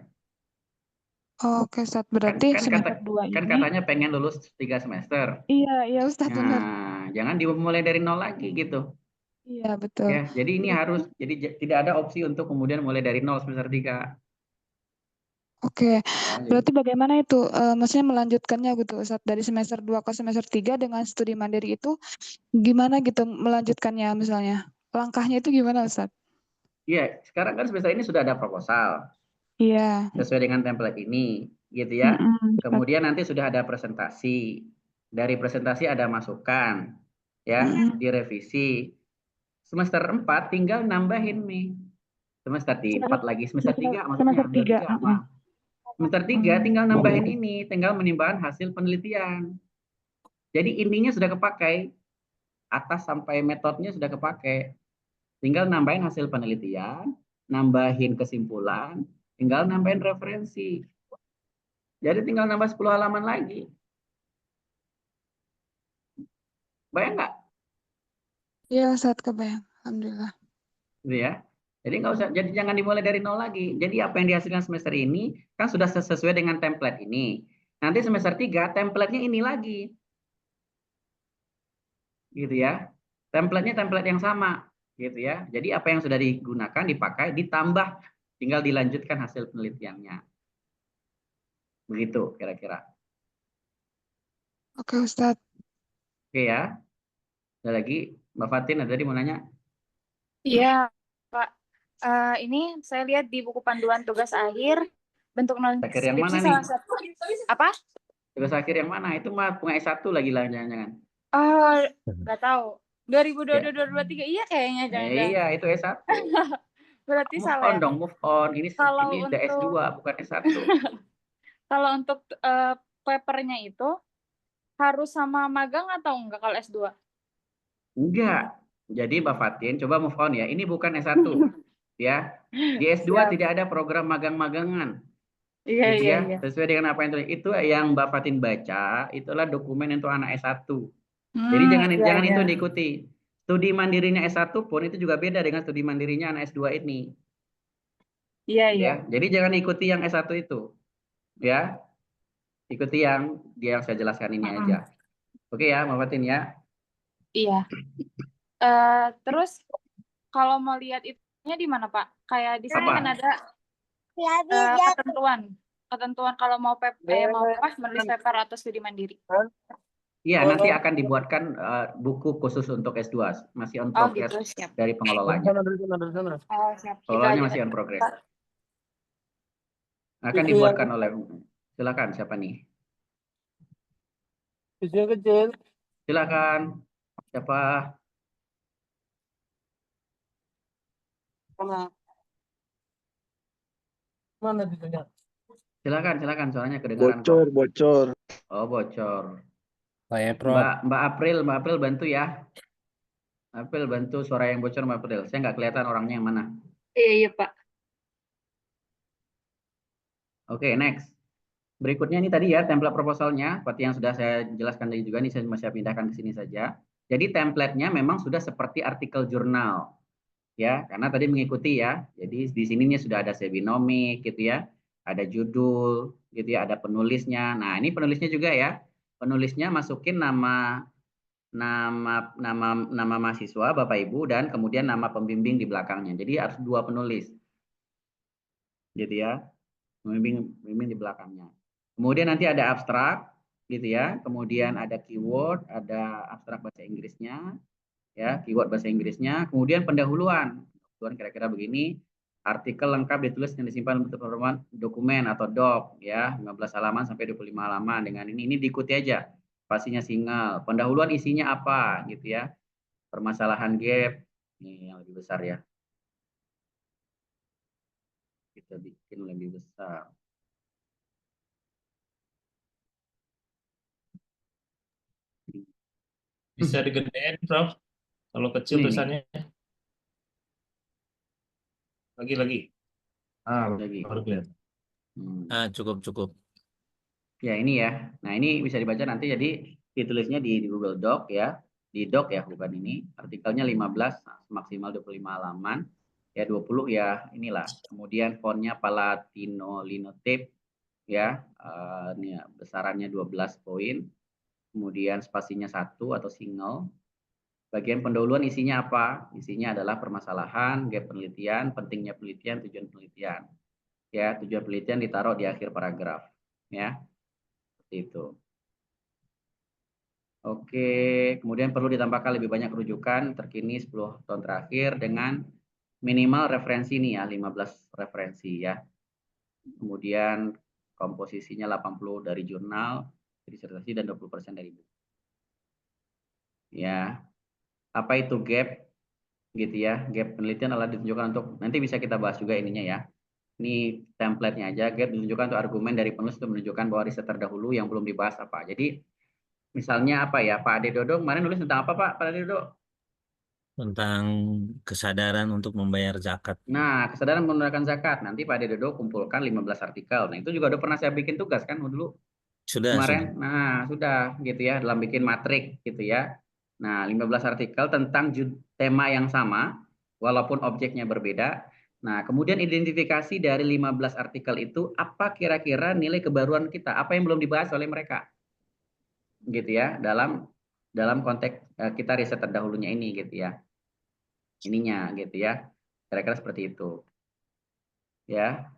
Oke Ustadz, berarti semester 2 Kan ini. katanya pengen lulus 3 semester. Iya Ustadz benar. Nah, jangan dimulai dari nol lagi gitu. Iya betul. Ya, jadi ini harus, jadi tidak ada opsi untuk kemudian mulai dari nol semester 3. Oke, berarti bagaimana itu maksudnya melanjutkannya gitu Ustadz dari semester 2 ke semester 3 dengan studi mandiri itu gimana gitu melanjutkannya misalnya? Langkahnya itu gimana Ustadz? Iya, sekarang kan semester ini sudah ada proposal. Iya. Sesuai dengan template ini, gitu ya. Kemudian nanti sudah ada presentasi. Dari presentasi ada masukan, ya, direvisi. Semester 4 tinggal nambahin nih. Semester 4 lagi, semester 3 maksudnya. Semester 3 tinggal nambahin ini, tinggal menimbang hasil penelitian. Jadi intinya sudah kepakai, atas sampai metodenya sudah kepakai. Tinggal nambahin hasil penelitian, nambahin kesimpulan, tinggal nambahin referensi. Jadi tinggal nambah 10 halaman lagi. Bayang nggak? Iya, saat kebayang. Alhamdulillah. Gitu ya. Jadi nggak usah, jadi jangan dimulai dari nol lagi. Jadi apa yang dihasilkan semester ini kan sudah sesuai dengan template ini. Nanti semester 3 template-nya ini lagi. Gitu ya. Template-nya template yang sama, gitu ya. Jadi apa yang sudah digunakan dipakai, ditambah, tinggal dilanjutkan hasil penelitiannya. Begitu kira-kira. Oke, Ustadz. Oke ya. Ada lagi, Mbak Fatin ada tadi mau nanya? Iya, Pak. Ini saya lihat di buku panduan tugas akhir bentuk non Akhir yang mana skripsi nih? salah satu apa? Tugas akhir yang mana? Itu mah bunga S1 lagi lah jangan-jangan. Oh, nggak tahu. 2022-2023 iya kayaknya jangan-jangan. Iya, itu S1. Berarti Move salah on ya. dong, move on. Ini udah S2 bukan S1. Kalau untuk papernya itu harus sama magang atau enggak kalau S2? Enggak. Jadi Mbak Fatin, coba move on ya. Ini bukan S1. Ya. Di S2 tidak ada program magang-magangan. Iya, gitu iya, ya. iya. Sesuai dengan apa yang itu yang Mbak Fatin baca, itulah dokumen untuk anak S1. Jadi jangan itu diikuti. Studi mandirinya S1 pun itu juga beda dengan studi mandirinya anak S2 ini. Iya, iya. Ya. Jadi jangan ikuti yang S1 itu. Ya. Ikuti yang saya jelaskan ini aja. Oke ya, Mbak Fatin ya. Iya. Terus kalau mau lihat itunya di mana, Pak? Kayak di sini kan ada ketentuan kalau mau menulis paper atau studi mandiri. Iya, nanti akan dibuatkan buku khusus untuk S2, masih on progress gitu, dari pengelolanya. Pengelolanya masih on progress. Akan dibuatkan oleh, silakan siapa nih? Kecil. Silakan, siapa? Mana videonya? Silakan, suaranya kedengaran. Bocor. Oh, bocor. Saya Prof. Mbak April bantu ya. April bantu suara yang bocor Mbak April. Saya nggak kelihatan orangnya yang mana. Iya, Pak. Oke, next. Berikutnya ini tadi ya template proposalnya, seperti yang sudah saya jelaskan tadi juga, ini saya masih pindahkan ke sini saja. Jadi template-nya memang sudah seperti artikel jurnal, ya, karena tadi mengikuti ya. Jadi di sininya sudah ada sebinomik gitu ya, ada judul gitu ya, ada penulisnya. Nah ini penulisnya juga ya, penulisnya masukin nama mahasiswa Bapak Ibu dan kemudian nama pembimbing di belakangnya. Jadi harus 2 penulis, gitu ya, pembimbing di belakangnya. Kemudian nanti ada abstrak, gitu ya. Kemudian ada keyword, ada abstrak bahasa Inggrisnya, ya, keyword bahasa Inggrisnya. Kemudian pendahuluan, kira-kira begini. Artikel lengkap ditulis dan disimpan untuk format dokumen atau doc, ya, 15 halaman sampai 25 halaman. Dengan ini diikuti aja. Pastinya single. Pendahuluan isinya apa, gitu ya. Permasalahan gap, ini yang lebih besar ya. Kita bikin lebih besar. Bisa digedein, Prof. Kalau kecil tulisannya. Lagi. Lagi. Baru kelihatan. Cukup. Ya ini ya. Nah ini bisa dibaca nanti, jadi ditulisnya di Google Doc ya. Di Doc ya, bukan ini. Artikelnya 15, maksimal 25 halaman. Ya 20 ya inilah. Kemudian fontnya Palatino Linotype ya. Ini ya, besarannya 12 poin. Kemudian spasinya 1 atau single. Bagian pendahuluan isinya apa? Isinya adalah permasalahan, gap penelitian, pentingnya penelitian, tujuan penelitian. Ya, tujuan penelitian ditaruh di akhir paragraf. Ya, seperti itu. Oke, kemudian perlu ditambahkan lebih banyak rujukan terkini 10 tahun terakhir dengan minimal referensi nih ya, 15 referensi ya. Kemudian komposisinya 80 dari jurnal, disertasi, dan 20% dari buku. Ya, apa itu gap? Gitu ya, gap penelitian adalah ditunjukkan untuk, nanti bisa kita bahas juga ininya ya. Ini template-nya aja, gap ditunjukkan untuk argumen dari penulis untuk menunjukkan bahwa riset terdahulu yang belum dibahas apa. Jadi misalnya apa ya, Pak Ade Dodo kemarin nulis tentang apa Pak Ade Dodo? Tentang kesadaran untuk membayar zakat. Nah, kesadaran menggunakan zakat. Nanti Pak Ade Dodo kumpulkan 15 artikel. Nah, itu juga udah pernah saya bikin tugas kan dulu kemarin. Sudah. Nah, sudah gitu ya, dalam bikin matrik gitu ya. Nah, 15 artikel tentang tema yang sama, walaupun objeknya berbeda. Nah, kemudian identifikasi dari 15 artikel itu, apa kira-kira nilai kebaruan kita, apa yang belum dibahas oleh mereka. Gitu ya, dalam konteks kita riset terdahulunya ini gitu ya. Ininya gitu ya. Kira-kira seperti itu. Ya.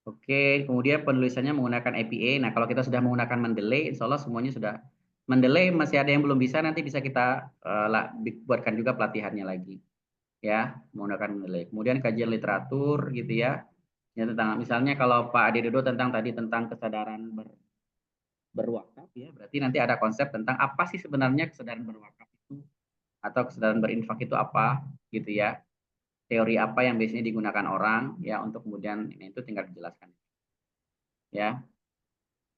Oke, kemudian penulisannya menggunakan APA. Nah, kalau kita sudah menggunakan Mendeley, insya Allah semuanya sudah. Mendeley masih ada yang belum bisa, nanti bisa kita buatkan juga pelatihannya lagi. Ya, menggunakan Mendeley. Kemudian kajian literatur gitu ya. Ya, tentang misalnya kalau Pak Ade Dodo tentang kesadaran berwakaf ya, berarti nanti ada konsep tentang apa sih sebenarnya kesadaran berwakaf itu, atau kesadaran berinfak itu apa gitu ya. Teori apa yang biasanya digunakan orang ya untuk kemudian ini itu tinggal dijelaskan. Ya.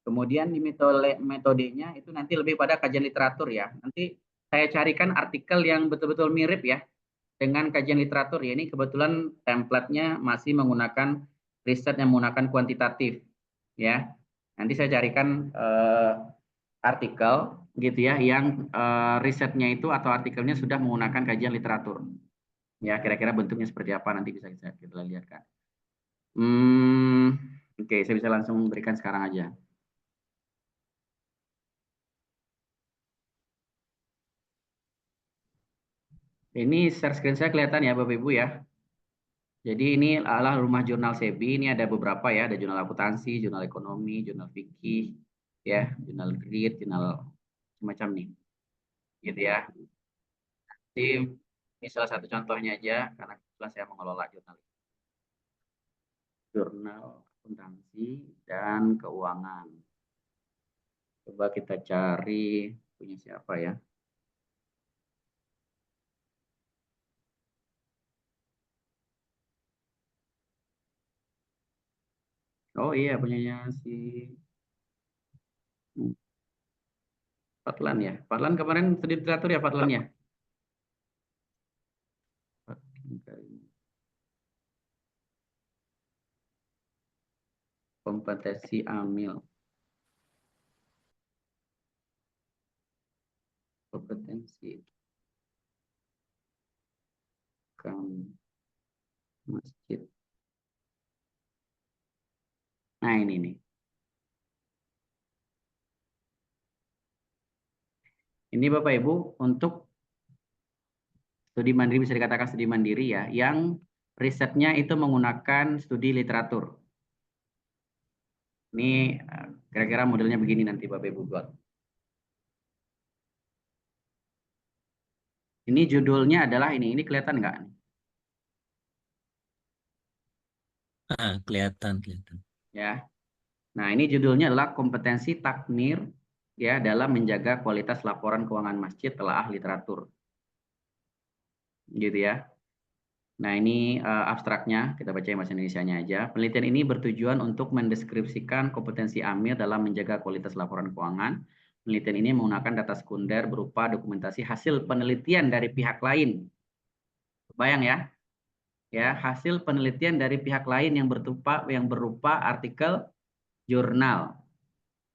Kemudian di metodenya itu nanti lebih pada kajian literatur ya. Nanti saya carikan artikel yang betul-betul mirip ya dengan kajian literatur ya. Ini kebetulan template-nya masih menggunakan riset yang menggunakan kuantitatif ya. Nanti saya carikan artikel gitu ya yang risetnya itu atau artikelnya sudah menggunakan kajian literatur. Ya, kira-kira bentuknya seperti apa nanti bisa kita lihat kan. Oke, saya bisa langsung berikan sekarang aja. Ini share screen saya kelihatan ya Bapak Ibu ya. Jadi ini adalah rumah jurnal SEBI, ini ada beberapa ya, ada jurnal akuntansi, jurnal ekonomi, jurnal fikih, ya, jurnal grid, jurnal semacam nih. Gitu ya. Jadi ini salah satu contohnya aja karena kebetulan saya mengelola jurnal akuntansi dan keuangan. Coba kita cari punya siapa ya. Oh iya, punyanya si Fadlan ya. Fadlan kemarin studi literatur ya Fadlan ya. Kompetensi Amil. masjid. Nah, ini nih. Ini Bapak Ibu untuk studi mandiri, bisa dikatakan studi mandiri ya, yang risetnya itu menggunakan studi literatur. Ini kira-kira modelnya begini nanti Bapak Ibu buat. Ini judulnya adalah ini kelihatan nggak? Kelihatan. Ya. Nah, ini judulnya adalah kompetensi takmir ya dalam menjaga kualitas laporan keuangan masjid telaah literatur. Gitu ya. Nah, ini abstraknya, kita baca bahasa Indonesianya aja. Penelitian ini bertujuan untuk mendeskripsikan kompetensi Amir dalam menjaga kualitas laporan keuangan. Penelitian ini menggunakan data sekunder berupa dokumentasi hasil penelitian dari pihak lain. Bayang ya? Ya, hasil penelitian dari pihak lain yang berupa artikel jurnal.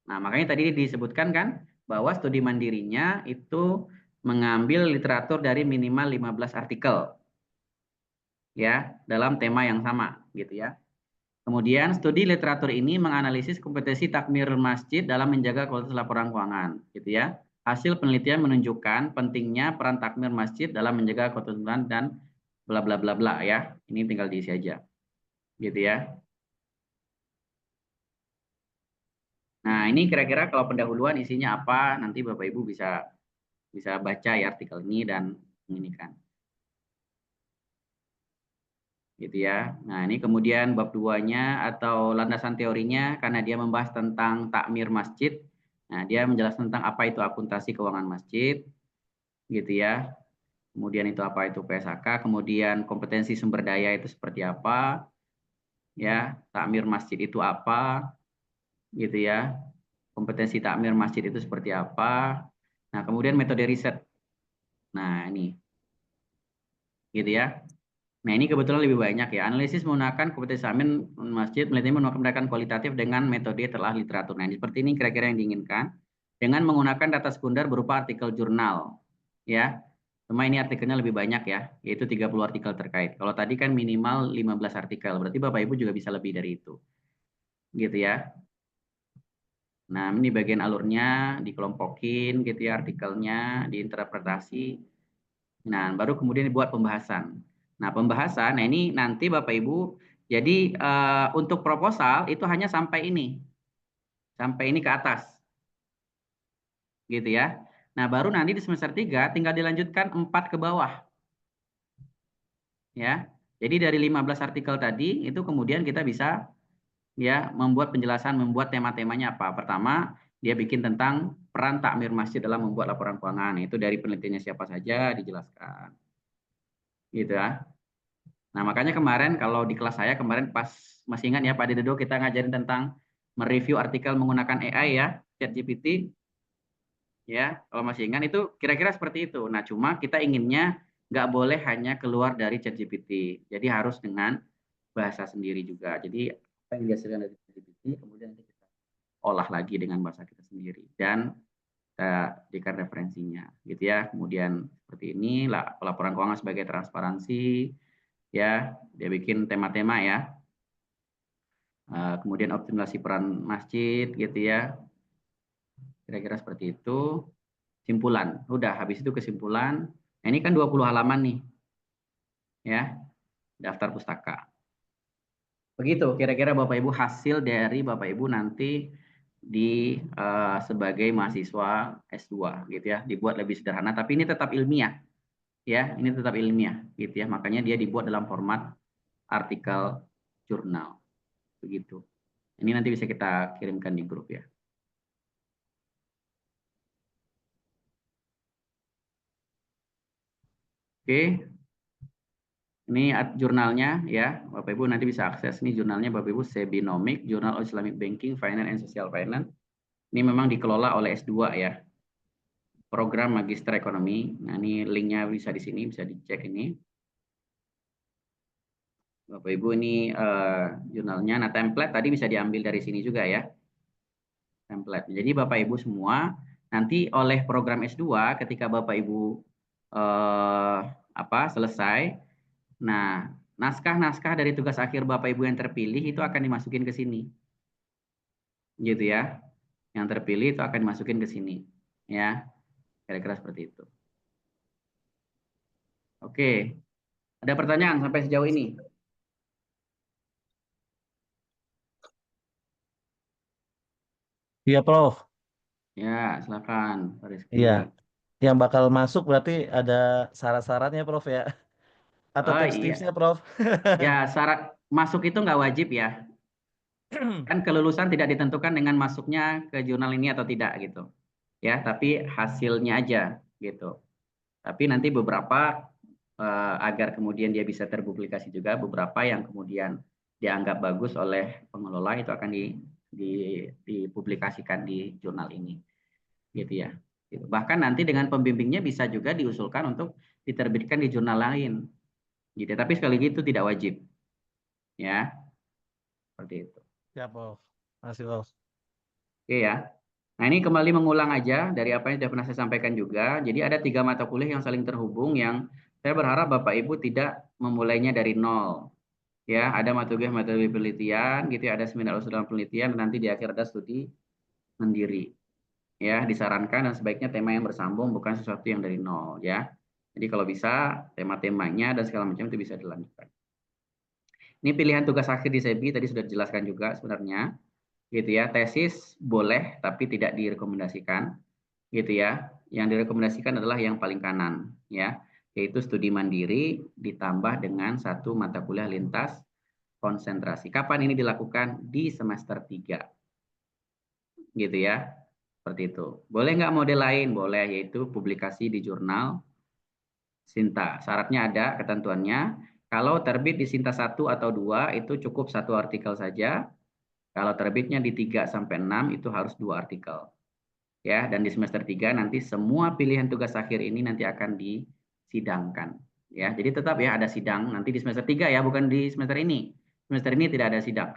Nah, makanya tadi disebutkan kan bahwa studi mandirinya itu mengambil literatur dari minimal 15 artikel. Ya, dalam tema yang sama gitu ya. Kemudian studi literatur ini menganalisis kompetensi takmir masjid dalam menjaga kualitas laporan keuangan gitu ya. Hasil penelitian menunjukkan pentingnya peran takmir masjid dalam menjaga kualitas dan bla bla bla bla ya. Ini tinggal diisi aja. Gitu ya. Nah, ini kira-kira kalau pendahuluan isinya apa, nanti Bapak Ibu bisa baca ya artikel ini dan ini kan. Gitu ya. Nah, ini kemudian bab 2-nya atau landasan teorinya karena dia membahas tentang takmir masjid. Nah, dia menjelaskan tentang apa itu akuntansi keuangan masjid. Gitu ya. Kemudian itu apa itu PSAK, kemudian kompetensi sumber daya itu seperti apa. Ya, takmir masjid itu apa? Gitu ya. Kompetensi takmir masjid itu seperti apa? Nah, kemudian metode riset. Nah, ini. Gitu ya. Nah, ini kebetulan lebih banyak ya. Analisis menggunakan kompetensi takmir masjid, penelitian menggunakan kualitatif dengan metode telah literatur. Nah, seperti ini kira-kira yang diinginkan dengan menggunakan data sekunder berupa artikel jurnal. Ya. Cuma ini artikelnya lebih banyak ya, yaitu 30 artikel terkait. Kalau tadi kan minimal 15 artikel, berarti Bapak Ibu juga bisa lebih dari itu. Gitu ya. Nah, ini bagian alurnya dikelompokin gitu ya artikelnya, diinterpretasi. Nah, baru kemudian dibuat pembahasan. Nah, pembahasan, nah ini nanti Bapak Ibu, jadi untuk proposal itu hanya sampai ini ke atas. Gitu ya. Nah, baru nanti di semester 3 tinggal dilanjutkan 4 ke bawah. Ya. Jadi dari 15 artikel tadi itu kemudian kita bisa ya membuat penjelasan, membuat tema-temanya apa. Pertama, dia bikin tentang peran takmir masjid dalam membuat laporan keuangan. Itu dari penelitiannya siapa saja dijelaskan. Gitu ya. Nah, makanya kemarin kalau di kelas saya kemarin pas masih ingat ya Pak Dedo kita ngajarin tentang mereview artikel menggunakan AI ya, ChatGPT. Ya, kalau masih ingat itu kira-kira seperti itu. Nah, cuma kita inginnya nggak boleh hanya keluar dari ChatGPT. Jadi harus dengan bahasa sendiri juga. Jadi apa yang dihasilkan dari ChatGPT kemudian nanti kita olah lagi dengan bahasa kita sendiri dan kita jadikan referensinya gitu ya. Kemudian seperti ini lah pelaporan keuangan sebagai transparansi ya, dia bikin tema-tema ya. Kemudian optimalisasi peran masjid gitu ya. Kira-kira seperti itu. Simpulan. Udah habis itu kesimpulan. Nah, ini kan 20 halaman nih. Ya. Daftar pustaka. Begitu kira-kira Bapak Ibu hasil dari Bapak Ibu nanti di sebagai mahasiswa S2 gitu ya. Dibuat lebih sederhana tapi ini tetap ilmiah. Ya, ini tetap ilmiah gitu ya. Makanya dia dibuat dalam format artikel jurnal. Begitu. Ini nanti bisa kita kirimkan di grup ya. Oke. Ini jurnalnya ya, Bapak Ibu nanti bisa akses nih jurnalnya Bapak Ibu Sebinomic, Journal of Islamic Banking, Finance and Social Finance. Ini memang dikelola oleh S2 ya. Program Magister Ekonomi. Nah, ini linknya bisa di sini, bisa dicek ini. Bapak Ibu ini jurnalnya. Nah, template tadi bisa diambil dari sini juga ya. Template. Jadi Bapak Ibu semua Nanti oleh program S2 ketika Bapak Ibu selesai, nah naskah-naskah dari tugas akhir Bapak Ibu yang terpilih itu akan dimasukin ke sini. Gitu ya. Yang terpilih itu akan dimasukin ke sini. Ya. Kira-kira seperti itu. Oke. Ada pertanyaan sampai sejauh ini? Iya, Prof. Ya, silakan, Pak Rizky. Iya. Yang bakal masuk berarti ada syarat-syaratnya, Prof ya? Atau Oh iya. tips-tipsnya, Prof? Ya, syarat masuk itu nggak wajib ya. Kan kelulusan tidak ditentukan dengan masuknya ke jurnal ini atau tidak gitu. Ya, tapi hasilnya aja gitu. Tapi nanti beberapa agar kemudian dia bisa terpublikasi juga, beberapa yang kemudian dianggap bagus oleh pengelola itu akan dipublikasikan di jurnal ini. Gitu ya. Gitu. Bahkan nanti dengan pembimbingnya bisa juga diusulkan untuk diterbitkan di jurnal lain. Gitu. Tapi sekali lagi itu tidak wajib. Ya. Seperti itu. Ya, Prof. Masih, Prof. Oke ya. Nah ini kembali mengulang aja dari apa yang sudah pernah saya sampaikan juga. Jadi ada 3 mata kuliah yang saling terhubung yang saya berharap Bapak Ibu tidak memulainya dari nol. Ya, ada mata kuliah penelitian, gitu ya, ada seminar usul dalam penelitian, dan nanti di akhir ada studi mandiri. Ya, disarankan dan sebaiknya tema yang bersambung, bukan sesuatu yang dari nol ya. Jadi kalau bisa tema-temanya dan segala macam itu bisa dilanjutkan. Ini pilihan tugas akhir di SEBI tadi sudah dijelaskan juga sebenarnya. Gitu ya, tesis boleh tapi tidak direkomendasikan. Gitu ya. Yang direkomendasikan adalah yang paling kanan ya, yaitu studi mandiri ditambah dengan 1 mata kuliah lintas konsentrasi. Kapan ini dilakukan? Di semester 3. Gitu ya. Seperti itu. Boleh nggak model lain? Boleh, yaitu publikasi di jurnal Sinta. Syaratnya ada, ketentuannya. Kalau terbit di Sinta 1 atau 2 itu cukup 1 artikel saja. Kalau terbitnya di 3 sampai 6 itu harus 2 artikel. Ya, dan di semester 3 nanti semua pilihan tugas akhir ini nanti akan disidangkan. Ya, jadi tetap ya ada sidang nanti di semester 3 ya, bukan di semester ini. Semester ini tidak ada sidang.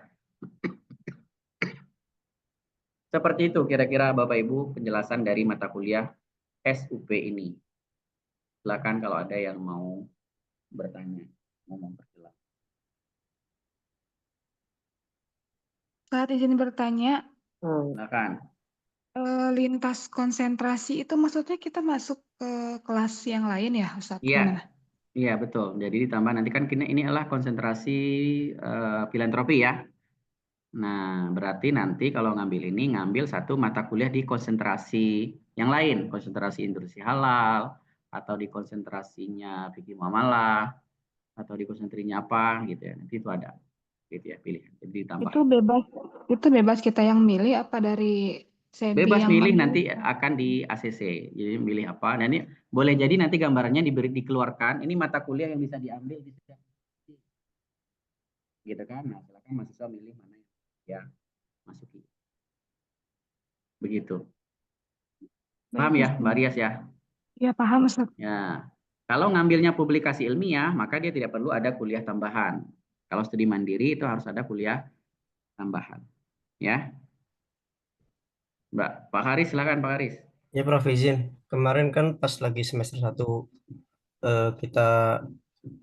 Seperti itu kira-kira Bapak Ibu penjelasan dari mata kuliah SUP ini. Silakan kalau ada yang mau bertanya, mau memperjelas. Saat izin bertanya, Silakan. lintas konsentrasi itu maksudnya kita masuk ke kelas yang lain ya, Ustadz? Iya, Gimana? iya betul. Jadi ditambah nanti kan ini adalah konsentrasi filantropi ya. Nah, berarti nanti kalau ngambil ini, ngambil 1 mata kuliah di konsentrasi yang lain, konsentrasi industri halal, atau di konsentrasinya fikih muamalah, atau di konsentrasinya apa gitu ya. Nanti itu ada gitu ya, pilihan. Jadi ditambah. Itu bebas kita yang milih apa dari SEBI Bebas yang milih mana? nanti akan di ACC. Jadi milih apa. Dan ini boleh jadi nanti gambarannya dikeluarkan. Ini mata kuliah yang bisa diambil di setiap gitu kan. Nah, silakan mahasiswa milih mana yang masuki. Begitu. Paham ya, Mbak Rias ya? Ya, paham, Ustadz. Ya. Kalau ngambilnya publikasi ilmiah, maka dia tidak perlu ada kuliah tambahan. Kalau studi mandiri itu harus ada kuliah tambahan. Ya. Pak Haris, silakan Pak Haris. Ya, Prof, izin. Kemarin kan pas lagi semester 1 kita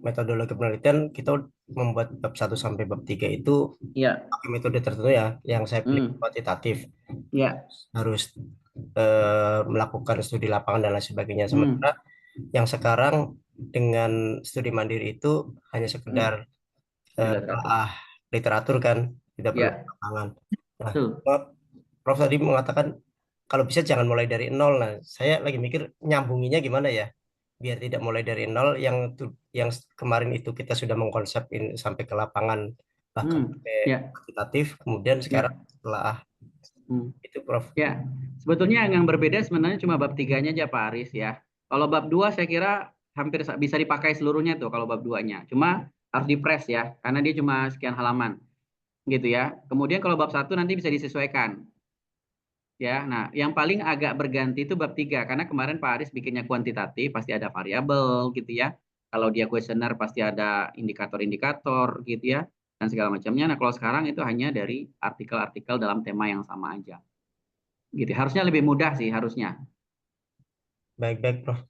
metodologi penelitian, kita membuat bab 1 sampai bab 3 itu pakai metode tertentu ya, yang saya pilih kuantitatif. Harus melakukan studi lapangan dan lain sebagainya. Sementara yang sekarang dengan studi mandiri itu hanya sekedar literatur kan, tidak perlu lapangan. Nah, Prof tadi mengatakan kalau bisa jangan mulai dari nol. Nah, saya lagi mikir nyambunginya gimana ya, biar tidak mulai dari nol. Yang kemarin itu kita sudah mengkonsep sampai ke lapangan, bahkan kuantitatif. Kemudian sekarang setelah itu, Prof. Ya, sebetulnya yang berbeda sebenarnya cuma bab 3-nya aja Pak Aris ya. Kalau bab 2 saya kira hampir bisa dipakai seluruhnya tuh kalau bab 2-nya. Cuma harus di-press ya, karena dia cuma sekian halaman. Gitu ya. Kemudian kalau bab 1 nanti bisa disesuaikan. Ya, nah yang paling agak berganti itu bab 3 karena kemarin Pak Aris bikinnya kuantitatif, pasti ada variabel gitu ya. Kalau dia kuesioner pasti ada indikator-indikator gitu ya dan segala macamnya. Nah, kalau sekarang itu hanya dari artikel-artikel dalam tema yang sama aja. Gitu. Harusnya lebih mudah sih harusnya. Baik-baik, Prof.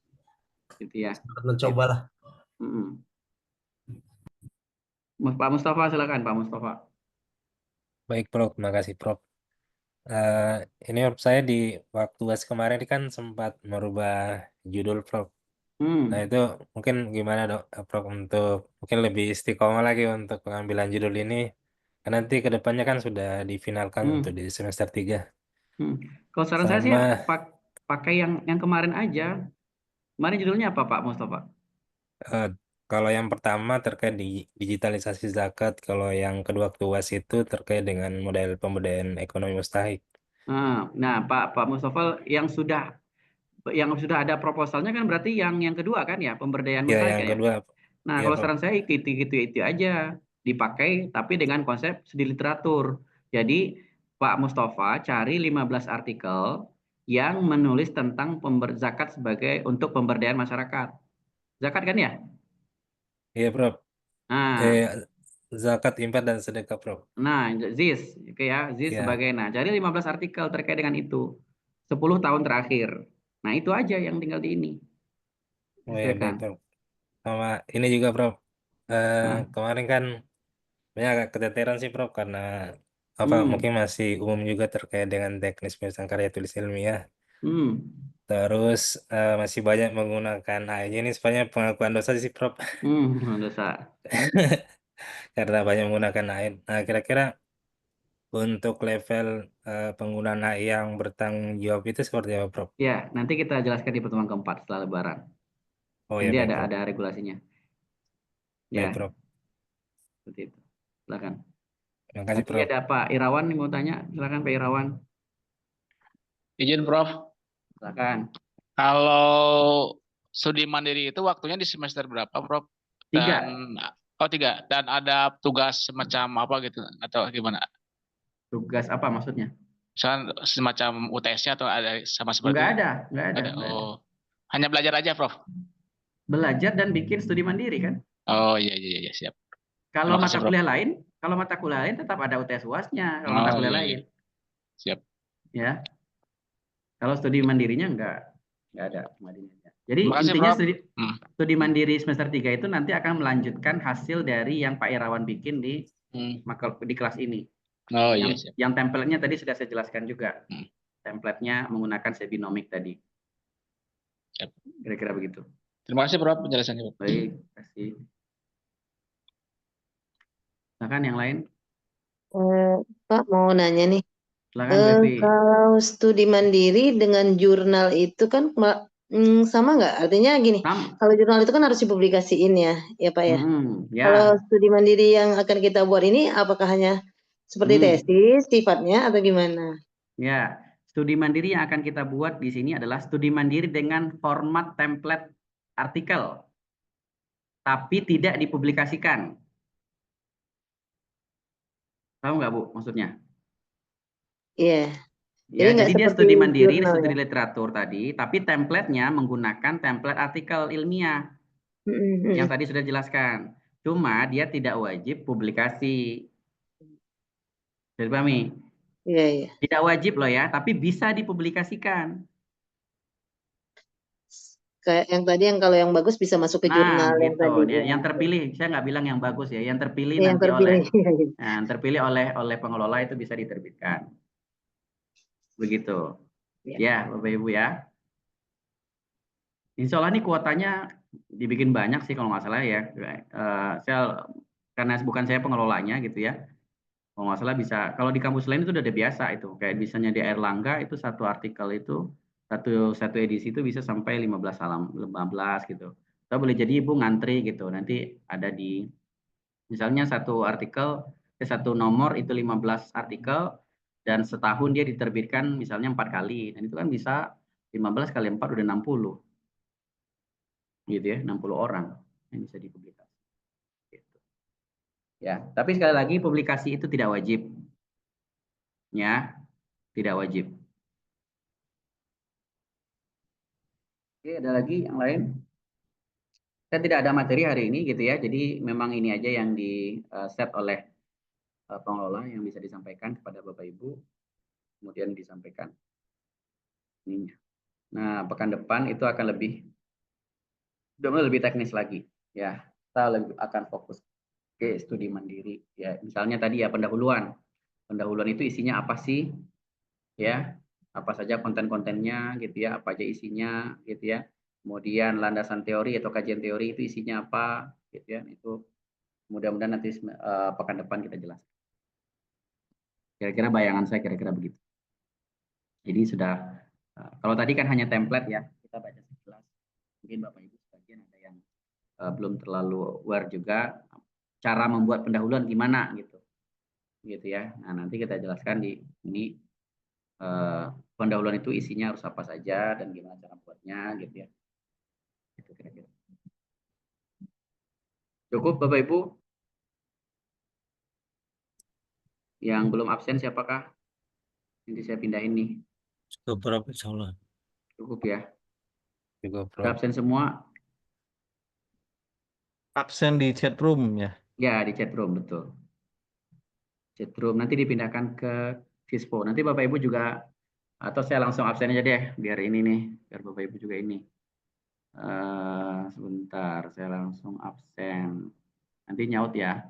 Gitu ya. Mencoba lah. Pak Mustafa, silakan Pak Mustafa. Baik, Prof. Terima kasih, Prof. Ini saya di waktu UAS kemarin kan sempat merubah judul, Prof. Nah, itu mungkin gimana, Prof, untuk mungkin lebih istiqomah lagi untuk pengambilan judul ini. Karena nanti ke depannya kan sudah difinalkan untuk di semester 3. Kalau saran saya sih Sama pakai yang kemarin aja. Kemarin judulnya apa Pak Mustafa? kalau yang pertama terkait di digitalisasi zakat, kalau yang kedua waktu UAS itu terkait dengan model pemberdayaan ekonomi mustahik. Nah, Pak Mustafa yang sudah ada proposalnya kan berarti yang kedua kan ya, pemberdayaan Ya, mustahik yang kan ya. kedua. Nah, Ya, kalau Prof. saran saya itu aja dipakai tapi dengan konsep studi literatur. Jadi Pak Mustafa cari 15 artikel yang menulis tentang zakat sebagai untuk pemberdayaan masyarakat. Zakat kan ya? Iya, Prof. Nah, Zakat, infak, dan sedekah, Prof. Nah, ZIS, oke ya, ZIS Ya. sebagai. Nah, cari 15 artikel terkait dengan itu. 10 tahun terakhir. Nah, itu aja yang tinggal di ini. Oh ya, baik, Silakan. Prof. Sama ini juga, Prof. Kemarin kan banyak agak keteteran sih, Prof, karena mungkin masih umum juga terkait dengan teknis penulisan karya tulis ilmiah. Terus masih banyak menggunakan AI. Ini sebenarnya pengakuan dosa sih, Prof. Dosa. Karena banyak menggunakan AI. Nah, kira-kira untuk level penggunaan AI yang bertanggung jawab itu seperti apa, Prof? Ya, nanti kita jelaskan di pertemuan keempat setelah Lebaran. Oh ya, Nanti baik, Prof. ada regulasinya. Baik, Ya, Prof. seperti itu. Silakan. Terima kasih, Lagi Prof. ada Pak Irawan nih mau tanya. Silakan Pak Irawan. Izin, Prof. Silakan. Kalau studi mandiri itu waktunya di semester berapa, Prof? 3. 3. Dan ada tugas semacam apa gitu atau gimana? Tugas apa maksudnya? Misalnya semacam UTS-nya atau ada sama seperti Nggak itu? ada. Oh, hanya belajar aja, Prof? Belajar dan bikin studi mandiri kan? Oh iya, siap. Kalau Terima kasih, mata Prof. kuliah lain tetap ada UTS UAS-nya kalau mata Oh kuliah iya. lain. Siap. Ya. Kalau studi mandirinya enggak ada mandirinya. Jadi Terima kasih, intinya Prof. studi mandiri semester 3 itu nanti akan melanjutkan hasil dari yang Pak Irawan bikin di kelas ini. Oh iya, siap. Yang template-nya tadi sudah saya jelaskan juga. Template-nya menggunakan Sebinomic tadi. Siap. Kira-kira begitu. Terima kasih, Prof, penjelasannya, Prof. Baik, terima kasih. Silakan yang lain. Pak mau nanya nih. Silakan, Bevi. Kalau studi mandiri dengan jurnal itu kan sama nggak? Artinya gini, kalau jurnal itu kan harus dipublikasiin ya Pak ya. Ya. Kalau studi mandiri yang akan kita buat ini, apakah hanya seperti tesis sifatnya atau gimana? Ya, studi mandiri yang akan kita buat di sini adalah studi mandiri dengan format template artikel, tapi tidak dipublikasikan. Tahu nggak Bu maksudnya? Iya. Ya, jadi dia studi mandiri, jurnal, studi literatur tadi, tapi template-nya menggunakan template artikel ilmiah yang tadi sudah dijelaskan. Cuma dia tidak wajib publikasi. Jadi pahami? Iya. Tidak wajib loh ya, tapi bisa dipublikasikan. Kayak yang tadi kalau yang bagus bisa masuk ke jurnal yang gitu. tadi. Yang terpilih, saya nggak bilang yang bagus ya, yang terpilih Yang terpilih oleh pengelola itu bisa diterbitkan. Begitu. Ya, Bapak Ibu ya. Insya Allah nih kuotanya dibikin banyak sih kalau nggak salah ya. Karena bukan saya pengelolanya gitu ya. Kalau nggak salah bisa, kalau di kampus lain itu udah biasa itu. Kayak misalnya di Airlangga itu satu artikel itu, satu edisi itu bisa sampai 15 gitu. Kita boleh jadi Ibu ngantri gitu. Nanti ada di, misalnya satu nomor itu 15 artikel, dan setahun dia diterbitkan misalnya 4 kali. Dan itu kan bisa 15 kali 4 udah 60. Gitu ya, 60 orang yang bisa dipublikasi. Gitu. Ya, tapi sekali lagi publikasi itu tidak wajib. Ya, tidak wajib. Oke, ada lagi yang lain? Saya tidak ada materi hari ini gitu ya, jadi memang ini aja yang di set oleh pengelola yang bisa disampaikan kepada Bapak Ibu, kemudian disampaikan. pekan depan itu akan lebih teknis lagi ya. Kita akan fokus ke studi mandiri ya. Misalnya tadi ya pendahuluan itu isinya apa sih ya, apa saja konten-kontennya gitu ya, apa aja isinya gitu ya. Kemudian landasan teori atau kajian teori itu isinya apa gitu ya. Itu mudah-mudahan nanti pekan depan kita jelaskan. Kira-kira bayangan saya kira-kira begitu. Jadi sudah, kalau tadi kan hanya template ya, kita baca sekilas. Mungkin Bapak Ibu sebagian ada yang belum terlalu aware juga cara membuat pendahuluan gimana gitu ya. Nah nanti kita jelaskan di ini pendahuluan itu isinya harus apa saja dan gimana cara buatnya gitu ya. Itu kira-kira. Cukup Bapak Ibu? Yang belum absen siapakah? Nanti saya pindahin nih. Cukup Prof, insyaallah. Cukup ya. Cukup Sudah Prof. absen semua? Absen di chat room ya? Ya, di chat room, betul. Chat room, nanti dipindahkan ke Vispo. Nanti Bapak Ibu juga, atau saya langsung absen aja deh, biar ini nih, biar Bapak Ibu juga ini. Sebentar, saya langsung absen. Nanti nyaut ya.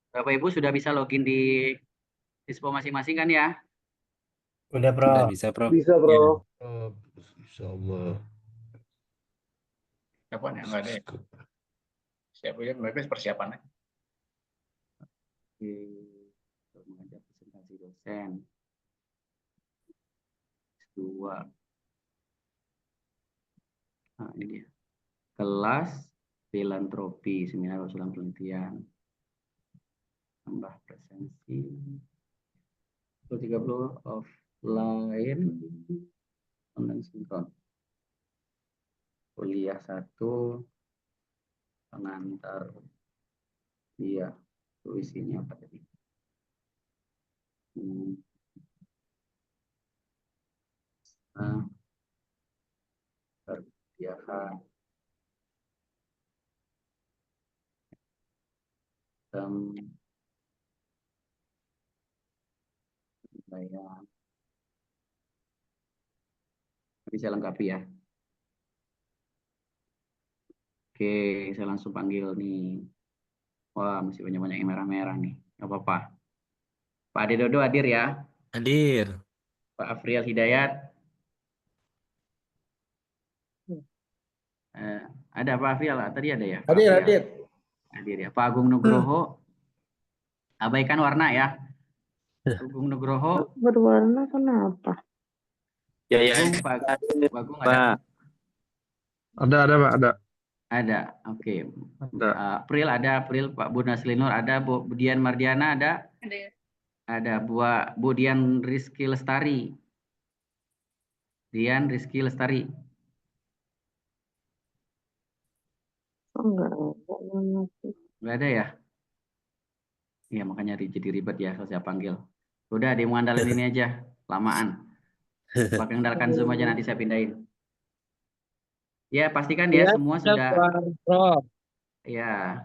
Bapak Ibu sudah bisa login di Vispo masing-masing kan ya? Udah, Bro. Sudah bisa Prof. Bisa, Bro. Insyaallah. Siapa nih? Enggak ada ya? Siapa ya? Mereka persiapannya. Oke, mengajar presentasi dosen. S2. Nah, ini dia. Kelas filantropi, seminar usulan penelitian. Tambah presensi. 30 offline, online sinkron. Kuliah 1, pengantar. Iya, itu isinya apa tadi? Perkuliahan. Penilaian. Nanti saya lengkapi ya. Oke, saya langsung panggil nih. Wah, masih banyak-banyak yang merah-merah nih. Gak apa-apa. Pak Ade Dodo hadir ya? Hadir. Pak Afrial Hidayat? Ada Pak Afrial? Tadi ada ya? Hadir. Hadir ya. Pak Agung Nugroho? Abaikan warna ya. Agung Nugroho? Berwarna kenapa? Ya. Pak Agung ada? Ada, Pak, ada. Ada, oke. April ada, Pak Bu Naslinur ada, Bu Dian Mardiana ada? Ada Bu Dian Rizky Lestari. Dian Rizky Lestari. Enggak ada ya? Iya, makanya jadi ribet ya kalau saya panggil. Udah, dia mengandalkan ini aja, lamaan. Pakai mengandalkan Zoom aja, nanti saya pindahin. Ya, pastikan ya semua sudah. Ya,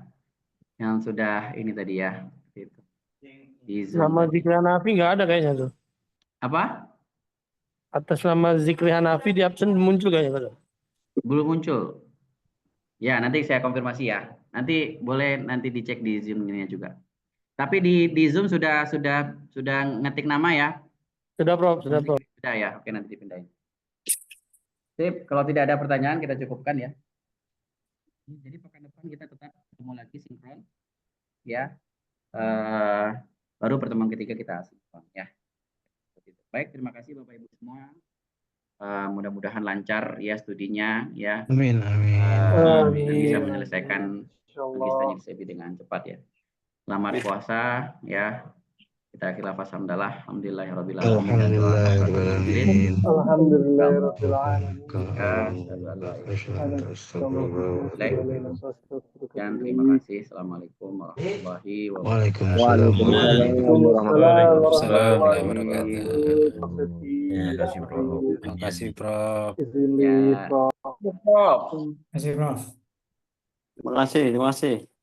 yang sudah ini tadi ya. Gitu. Nama Zikri Hanafi nggak ada kayaknya tuh. Apa? Atas nama Zikri Hanafi di absen muncul kayaknya. Belum muncul. Ya, nanti saya konfirmasi ya. Nanti boleh nanti dicek di Zoom-nya juga. Tapi di Zoom sudah ngetik nama ya? Sudah, Prof. Sudah ya. Oke, nanti dipindahin. Sip, kalau tidak ada pertanyaan kita cukupkan ya. Jadi pekan depan kita tetap ketemu lagi sinkron ya. Baru pertemuan ketiga kita sinkron ya. Baik, terima kasih Bapak Ibu semua. Mudah-mudahan lancar ya studinya ya. Amin. Bisa menyelesaikan magisternya dengan cepat ya. Selamat puasa ya. Kita akhir lafaz hamdalah. Alhamdulillahirabbil alamin. Dan terima kasih. Assalamualaikum warahmatullahi wabarakatuh. Waalaikumsalam warahmatullahi wabarakatuh. Terima kasih Prof. Ya. Prof. Terima kasih, Prof. Terima kasih, terima kasih.